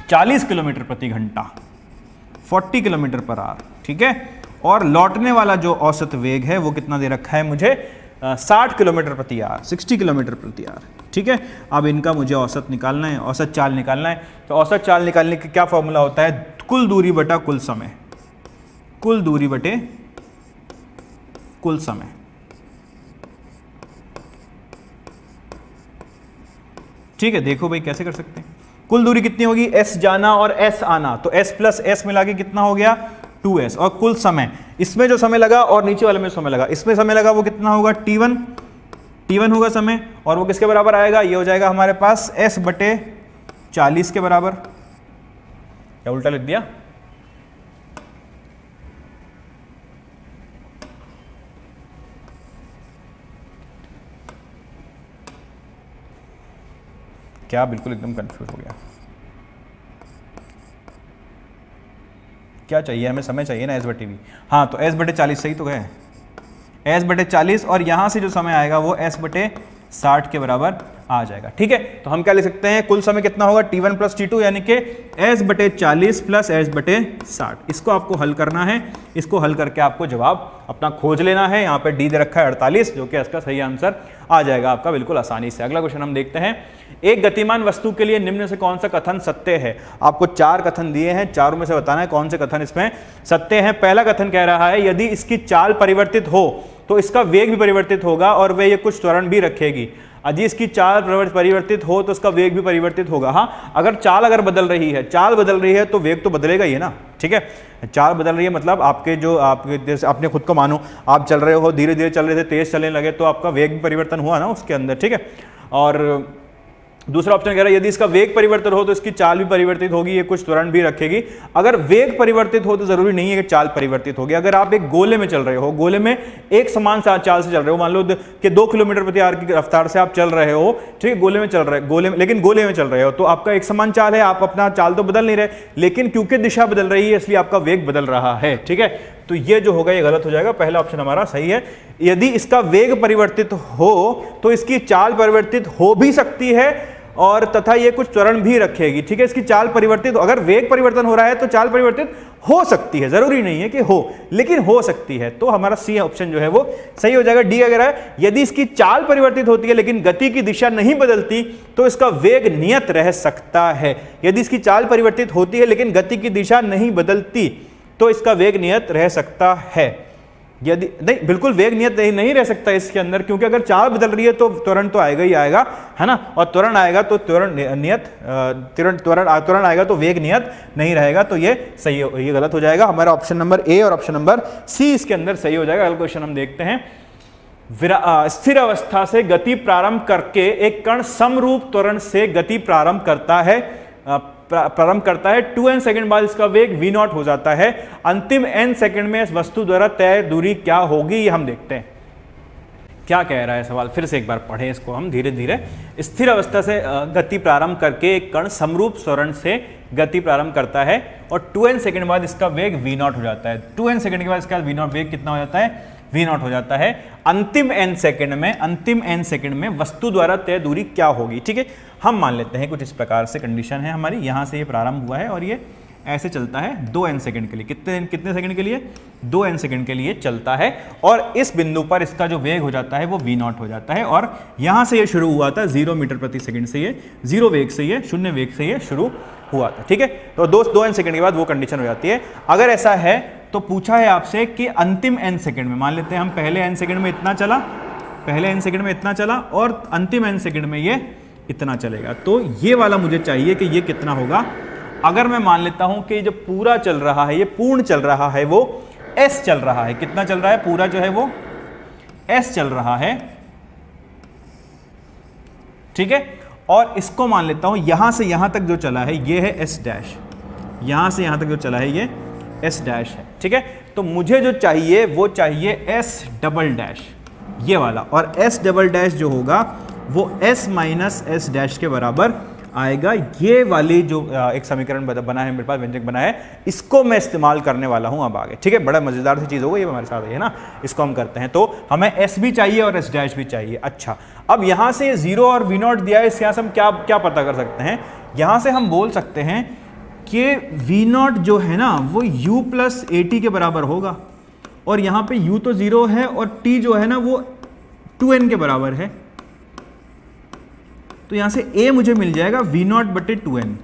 40 किलोमीटर प्रति घंटा, 40 किलोमीटर पर आवर, ठीक है। और लौटने वाला जो औसत वेग है वो कितना दे रखा है मुझे, 60 किलोमीटर प्रति आवर, 60 किलोमीटर प्रति आवर, ठीक है। अब इनका मुझे औसत निकालना है, औसत चाल निकालना है। तो औसत चाल निकालने का क्या फॉर्मूला होता है, कुल दूरी बटा कुल समय, कुल दूरी बटे कुल समय, ठीक है। देखो भाई कैसे कर सकते हैं, कुल दूरी कितनी होगी, s जाना और s आना, तो s प्लस s मिला के कितना हो गया 2s, और कुल समय, इसमें जो समय लगा और नीचे वाले में समय लगा, इसमें समय लगा वो कितना होगा t1 होगा समय, और वो किसके बराबर आएगा, ये हो जाएगा हमारे पास s बटे 40 के बराबर। क्या उल्टा लिख दिया, क्या बिल्कुल एकदम कंफ्यूज हो गया, क्या चाहिए हमें, समय चाहिए ना, s बटे v। हाँ तो s बटे 40 सही तो गए, s बटे 40 और यहां से जो समय आएगा वो s बटे 60 के बराबर आ जाएगा, ठीक है। तो हम क्या लिख सकते हैं, कुल समय कितना होगा t1 प्लस t2 यानी कि s बटे 40 प्लस s बटे 60। इसको आपको हल करना है, इसको हल करके आपको जवाब अपना खोज लेना है। यहाँ पे d दे रखा है 48, जो कि इसका सही आंसर आ जाएगा आपका बिल्कुल आसानी से। अगला क्वेश्चन हम देखते हैं, एक गतिमान वस्तु के लिए निम्न से कौन सा कथन सत्य है। आपको 4 कथन दिए हैं, चारों में से बताना है कौन से कथन इसमें सत्य है। पहला कथन कह रहा है यदि इसकी चाल परिवर्तित हो तो इसका वेग भी परिवर्तित होगा और वह ये कुछ त्वरण भी रखेगी। यदि इसकी चाल परिवर्तित हो तो उसका वेग भी परिवर्तित होगा। हाँ, अगर चाल बदल रही है तो वेग तो बदलेगा ही है ना, ठीक है। चाल बदल रही है मतलब आपने खुद को मानो, आप चल रहे हो, धीरे धीरे चल रहे थे, तेज चलने लगे तो आपका वेग भी परिवर्तन हुआ ना उसके अंदर, ठीक है। और दूसरा ऑप्शन कह रहा है यदि इसका वेग परिवर्तन हो तो इसकी चाल भी परिवर्तित होगी, ये कुछ त्वरण भी रखेगी। अगर वेग परिवर्तित हो तो जरूरी नहीं है कि चाल परिवर्तित होगी। अगर आप एक गोले में चल रहे हो, गोले में एक समान चाल से चल रहे हो, मान लो कि 2 किलोमीटर प्रति आवर की रफ्तार से आप चल रहे हो, ठीक है, गोले में चल रहे हो तो आपका एक समान चाल है, आप अपना चाल तो बदल नहीं रहे, लेकिन क्योंकि दिशा बदल रही है इसलिए आपका वेग बदल रहा है, ठीक है। तो ये जो होगा ये गलत हो जाएगा, पहला ऑप्शन हमारा सही है। यदि इसका वेग परिवर्तित हो तो इसकी चाल परिवर्तित हो भी सकती है और तथा ये कुछ त्वरण भी रखेगी, ठीक है। इसकी चाल परिवर्तित, अगर वेग परिवर्तन हो रहा है तो चाल परिवर्तित हो सकती है, जरूरी नहीं है कि हो, लेकिन हो सकती है। तो हमारा सी ऑप्शन जो है वो सही हो जाएगा। डी अगर है यदि इसकी चाल परिवर्तित होती है लेकिन गति की दिशा नहीं बदलती तो इसका वेग नियत रह सकता है। यदि इसकी चाल परिवर्तित होती है लेकिन गति की दिशा नहीं बदलती तो इसका वेग नियत रह सकता है। यदि नहीं, बिल्कुल वेग नियत नहीं रह सकता इसके अंदर, क्योंकि अगर चाल बदल रही है तो त्वरण तो आएगा ही आएगा, है ना, और त्वरण आएगा तो त्वरण नियत, त्वरण आएगा तो वेग नियत नहीं रहेगा। तो ये सही, ये गलत हो जाएगा। हमारा ऑप्शन नंबर ए और ऑप्शन नंबर सी इसके अंदर सही हो जाएगा। अगला क्वेश्चन हम देखते हैं। स्थिर अवस्था से गति प्रारंभ करके एक कण समरूप त्वरण से गति प्रारंभ करता है, 2n सेकंड बाद इसका वेग v0 हो जाता है। अंतिम n सेकंड में इस वस्तु द्वारा तय दूरी क्या होगी, ये हम देखते हैं क्या कह रहा है सवाल। फिर से एक बार पढ़ें इसको हम धीरे धीरे। स्थिर अवस्था से गति प्रारंभ करके एक कण समरूप त्वरण से गति प्रारंभ करता है और 2n सेकंड बाद इसका वेग v0 हो जाता है। 2n सेकंड के बाद इसका v0 वेग कितना हो जाता है, v0 हो जाता है। अंतिम n सेकंड में वस्तु द्वारा तय दूरी क्या होगी। ठीक है, हम मान लेते हैं कुछ इस प्रकार से कंडीशन है हमारी, यहां से ये प्रारंभ हुआ है और ये ऐसे चलता है 2n सेकंड के लिए। कितने सेकंड के लिए, 2n सेकंड के लिए चलता है और इस बिंदु पर इसका जो वेग हो जाता है वो v0 हो जाता है। और यहां से ये शुरू हुआ था 0 मीटर प्रति सेकंड से, ये 0 वेग से, ये 0 वेग से ये शुरू हुआ था। ठीक है, तो 2n सेकंड के बाद वो कंडीशन हो जाती है। अगर ऐसा है तो पूछा है आपसे कि अंतिम n सेकंड में, मान लेते हैं हम पहले n सेकंड में इतना चला, पहले n सेकंड में इतना चला और अंतिम n सेकंड में ये इतना चलेगा, तो ये वाला मुझे चाहिए कि ये कितना होगा। अगर मैं मान लेता हूं कि जो पूरा चल रहा है, ये पूर्ण चल रहा है, वो s चल रहा है, कितना चल रहा है, पूरा जो है वो s चल रहा है। ठीक है, और इसको मान लेता हूं यहां से यहां तक जो चला है ये है s डैश, यहां से यहां तक जो चला है ये s डैश है। ठीक है, तो मुझे जो चाहिए वो चाहिए s डबल डैश, ये वाला, और s डबल डैश जो होगा वो s माइनस s डैश के बराबर आएगा। ये वाली जो एक समीकरण बना है मेरे पास, व्यंजक बना है, इसको मैं इस्तेमाल करने वाला हूं अब आगे। ठीक है, बड़ा मजेदार सी चीज होगा ये हमारे साथ है ना, इसको हम करते हैं। तो हमें s भी चाहिए और s डैश भी चाहिए। अच्छा, अब यहां से 0 और v0 दिया है, इसके यहां से हम क्या पता कर सकते हैं, यहां से हम बोल सकते हैं कि v0 जो है ना वो u प्लस at के बराबर होगा, और यहां पे u तो 0 है और t जो है ना वो 2n के बराबर है, तो यहां से a मुझे मिल जाएगा v0 बटे 2n।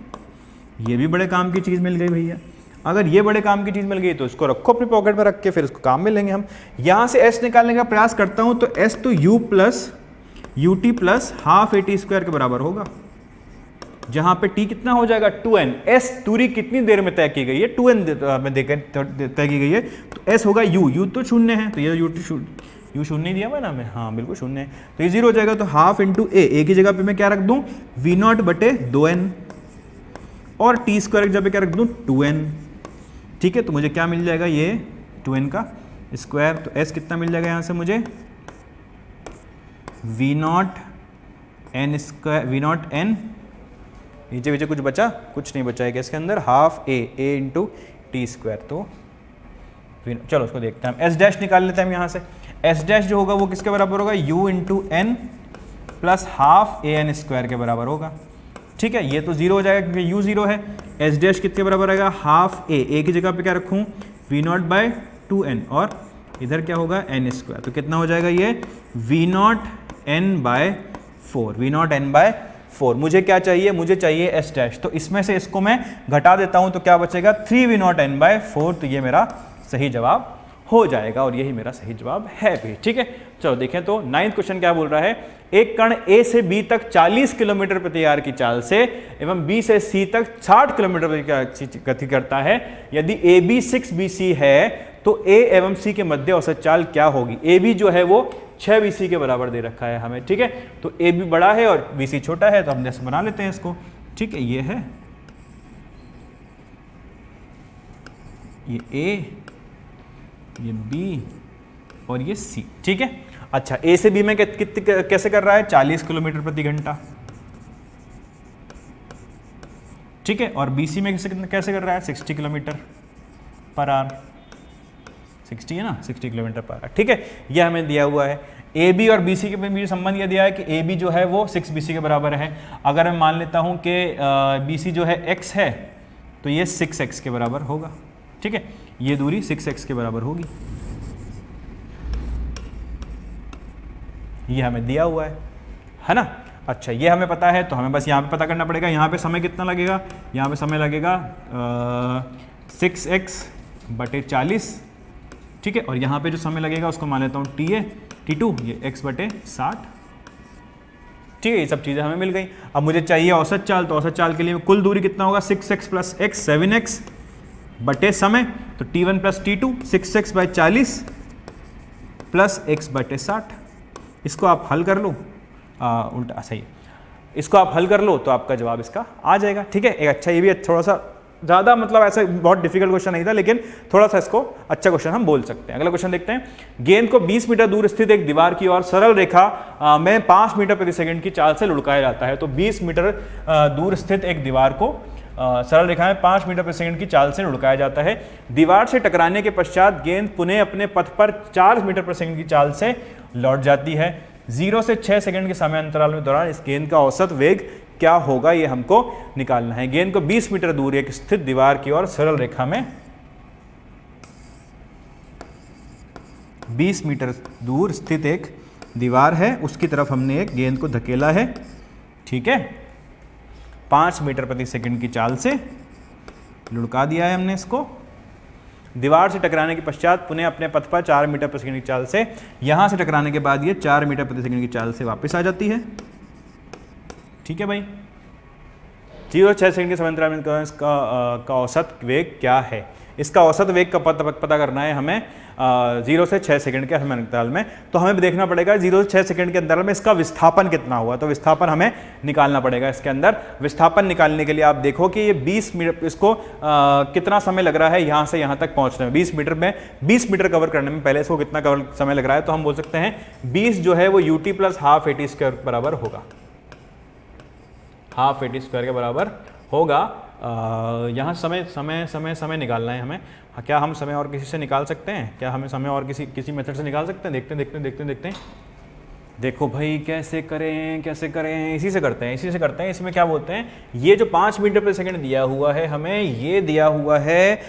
ये भी बड़े काम की चीज मिल गई भैया। अगर ये बड़े काम की चीज मिल गई तो इसको रखो अपनी पॉकेट में रख के, फिर इसको काम में लेंगे हम। यहां से s निकालने का प्रयास करता हूं तो s तो u plus ut plus half at square के बराबर होगा, जहां पे t कितना हो जाएगा 2n। s दूरी कितनी देर में तय की गई है, 2n में तय की गई है, तो s होगा u तो 0 है, तो ये u 0 नहीं दिया हुआ ना हमें, हाँ बिल्कुल 0 है, तो ये 0 हो जाएगा। तो हाफ इंटू a की जगह पे मैं क्या रख दूं, v0 बटे 2n, और t स्क्वायर की जगह पे क्या रख दूं 2n। ठीक है, तो मुझे क्या मिल जाएगा, ये 2n का स्क्वायर, तो s कितना मिल जाएगा यहां से मुझे, v0 n square, v0 n, नीचे पीछे कुछ बचा, कुछ नहीं बचा है इसके अंदर, half a into T square. तो चलो उसको देखते हैं हम, s डैश निकाल लेते हैं हम यहाँ से। s डैश जो होगा वो किसके बराबर होगा, u into n plus half a n square के बराबर होगा। ठीक है, ये तो 0 हो जाएगा क्योंकि u 0 है। s डैश कितने बराबर आएगा, हाफ a की जगह पे क्या रखूँ, v0 बाय 2n, और इधर क्या होगा n स्क्वायर, तो कितना हो जाएगा ये v0 n bye 4, v0 n bye 4। मुझे क्या चाहिए, मुझे चाहिए s डैश, तो इसमें से इसको मैं घटा देता हूं तो क्या बचेगा 3v0 n बाय 4, तो ये मेरा सही जवाब हो जाएगा और यही मेरा सही जवाब है भी। ठीक है, चलो देखें तो 9th क्वेश्चन क्या बोल रहा है। एक कण a से b तक 40 किलोमीटर प्रति आवर की चाल से एवं b से c तक 60 किलोमीटर प्रति गति करता है। यदि AB 6BC है तो a एवं c के मध्य औसत चाल क्या होगी। AB जो है वो 6BC के बराबर दे रखा है हमें। ठीक है, तो AB बड़ा है और BC छोटा है, तो हम जैसे बना लेते हैं इसको। ठीक है, ये है, ये A, ये B और ये C। ठीक है, अच्छा A से B में कैसे कर रहा है, 40 किलोमीटर प्रति घंटा। ठीक है, और BC में कैसे कर रहा है, 60 किलोमीटर पर आवर। 60 है ना, 60 किलोमीटर पर आवर। ठीक है, यह हमें दिया हुआ है। AB और BC के बीच संबंध यह दिया है कि AB जो है वो 6BC के बराबर है। अगर मैं मान लेता हूं कि BC जो है x है तो ये 6x के बराबर होगा। ठीक है, ये दूरी 6x के बराबर होगी, ये हमें दिया हुआ है ना। अच्छा, ये हमें पता है तो हमें बस यहाँ पे पता करना पड़ेगा। यहाँ पे समय कितना लगेगा, यहाँ पे समय लगेगा 6x बटे 40। ठीक है। और यहाँ पे जो समय लगेगा उसको मान लेता हूँ TA T2, ये x/60, ठीक है। ये सब चीज़ें हमें मिल गई। अब मुझे चाहिए औसत चाल, तो औसत चाल के लिए कुल दूरी कितना होगा 6x + x 7x बटे समय, तो T1 + T2 6x/40 + x/60। इसको आप हल कर लो, उल्टा सही, इसको आप हल कर लो तो आपका जवाब इसका आ जाएगा, ठीक है। एक अच्छा, ये भी थोड़ा सा ज़्यादा मतलब ऐसा बहुत डिफिकल्ट क्वेश्चन नहीं था, लेकिन थोड़ा सा इसको अच्छा क्वेश्चन हम बोल सकते हैं। अगला क्वेश्चन देखते हैं। गेंद को 20 मीटर दूर स्थित एक दीवार की ओर सरल रेखा में 5 मीटर प्रति सेकंड की चाल से लुढ़काया जाता है। तो 20 मीटर दूर स्थित एक दीवार को सरल रेखा में 5 मीटर प्रति सेकंड की चाल से लुढ़काया जाता है। दीवार से टकराने के पश्चात गेंद पुनः अपने पथ पर 4 मीटर प्रति सेकंड की चाल से लौट जाती है। 0 से 6 सेकंड के समय अंतराल में दौरान इस गेंद का औसत वेग क्या होगा, ये हमको निकालना है। गेंद को 20 मीटर दूर एक स्थित दीवार की ओर सरल रेखा में 20 मीटर दूर स्थित एक दीवार है, उसकी तरफ हमने एक गेंद को धकेला है, ठीक है। 5 मीटर प्रति सेकंड की चाल से लुढ़का दिया है हमने इसको। दीवार से टकराने के पश्चात पुनः अपने पथ पर 4 मीटर प्रति सेकंड की चाल से, यहां से टकराने के बाद ये 4 मीटर प्रति सेकंड की चाल से वापस आ जाती है, ठीक है भाई। 0 से 6 सेकंड के समय अंतराल में इसका औसत वेग क्या है। इसका औसत वेग का पता करना है हमें 0 से 6 सेकंड के समय अंतराल में। तो हमें देखना पड़ेगा 0 से 6 सेकंड के अंतराल में इसका विस्थापन कितना हुआ, तो विस्थापन हमें निकालना पड़ेगा। इसके अंदर विस्थापन निकालने के लिए आप देखो कि ये 20 मीटर, इसको कितना समय लग रहा है यहाँ से यहाँ तक पहुँचने में। 20 मीटर में 20 मीटर कवर करने में पहले इसको कितना समय लग रहा है, तो हम बोल सकते हैं 20 जो है वो UT + ½ AT² बराबर होगा, ½ AT² के बराबर होगा। यहाँ समय निकालना है हमें। क्या हम समय और किसी से निकाल सकते हैं? क्या हमें समय और किसी मेथड से निकाल सकते हैं? देखते हैं। देखो भाई कैसे करें, इसी से करते हैं। इसमें क्या बोलते हैं, ये जो 5 मीटर प्रति सेकंड दिया हुआ है हमें, ये दिया हुआ है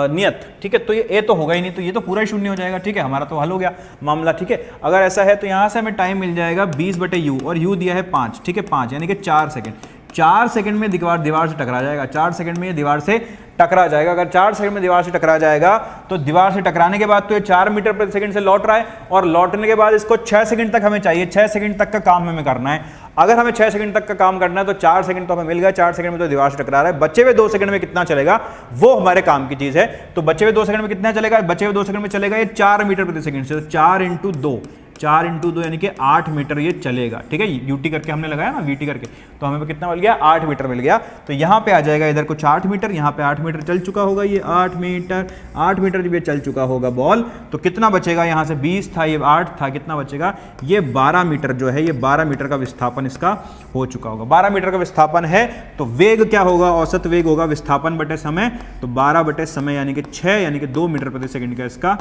नियत, ठीक है। तो ये ए तो होगा ही नहीं, तो ये तो पूरा ही शून्य हो जाएगा, ठीक है। हमारा तो हल हो गया मामला, ठीक है। अगर ऐसा है तो यहाँ से हमें टाइम मिल जाएगा 20/u, और u दिया है 5, ठीक है, 5 यानी कि 4 सेकंड। 4 सेकंड में दीवार से टकरा जाएगा, 4 सेकंड में ये दीवार से टकरा जाएगा। अगर 4 सेकंड में दीवार से टकरा जाएगा तो दीवार से टकराने के बाद तो ये 4 मीटर प्रति सेकंड से लौट रहा है, और लौटने के बाद इसको 6 सेकंड तक हमें चाहिए। 6 सेकंड तक का काम हमें करना है। अगर हमें 6 सेकंड तक का काम करना है तो 4 सेकंड तो हमें मिल गया, 4 सेकंड में तो दीवार से टकरा रहा है। बचे हुए 2 सेकंड में कितना चलेगा, वो हमारे काम की चीज है। तो बचे हुए 2 सेकंड में कितना चलेगा, बचे हुए 2 सेकंड में चलेगा ये 4 मीटर प्रति सेकंड से, तो 4 × 2, 4 × 2 यानी कि 8 मीटर ये चलेगा, ठीक है। UT करके हमने लगाया ना, VT करके, तो हमें कितना मिल गया, 8 मीटर मिल गया। तो यहाँ पे आ जाएगा इधर कुछ 8 मीटर, यहाँ पे 8 मीटर चल चुका होगा, ये 8 मीटर जब ये चल चुका होगा बॉल, तो कितना बचेगा, यहाँ से 20 था, ये 8 था, कितना बचेगा, ये 12 मीटर जो है, ये 12 मीटर का विस्थापन इसका हो चुका होगा। 12 मीटर का विस्थापन है, तो वेग क्या होगा, औसत वेग होगा विस्थापन बटे समय, तो 12 बटे समय यानी कि 6, यानी कि 2 मीटर प्रति सेकंड का इसका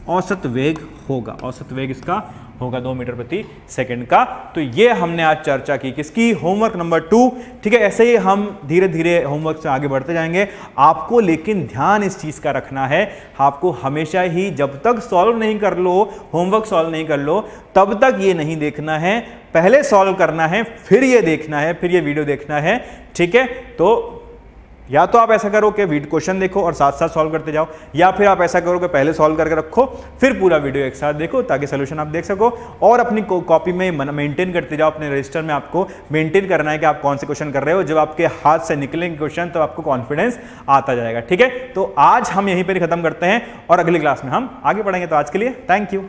औसत वेग होगा। औसत वेग इसका होगा 2 मीटर प्रति सेकंड का। तो ये हमने आज चर्चा की किसकी, होमवर्क नंबर 2, ठीक है। ऐसे ही हम धीरे धीरे होमवर्क से आगे बढ़ते जाएंगे। आपको लेकिन ध्यान इस चीज का रखना है, आपको हमेशा ही जब तक सॉल्व नहीं कर लो, होमवर्क सॉल्व नहीं कर लो, तब तक ये नहीं देखना है, पहले सॉल्व करना है, फिर ये देखना है, फिर ये वीडियो देखना है, ठीक है। तो या तो आप ऐसा करो कि क्वेश्चन देखो और साथ साथ सॉल्व करते जाओ, या फिर आप ऐसा करो कि पहले सॉल्व करके रखो, फिर पूरा वीडियो एक साथ देखो, ताकि सोल्यूशन आप देख सको, और अपनी कॉपी में मेंटेन करते जाओ। अपने रजिस्टर में आपको मेंटेन करना है कि आप कौन से क्वेश्चन कर रहे हो। जब आपके हाथ से निकलेंगे क्वेश्चन तो आपको कॉन्फिडेंस आता जाएगा, ठीक है। तो आज हम यहीं पर खत्म करते हैं और अगली क्लास में हम आगे बढ़ेंगे। तो आज के लिए थैंक यू।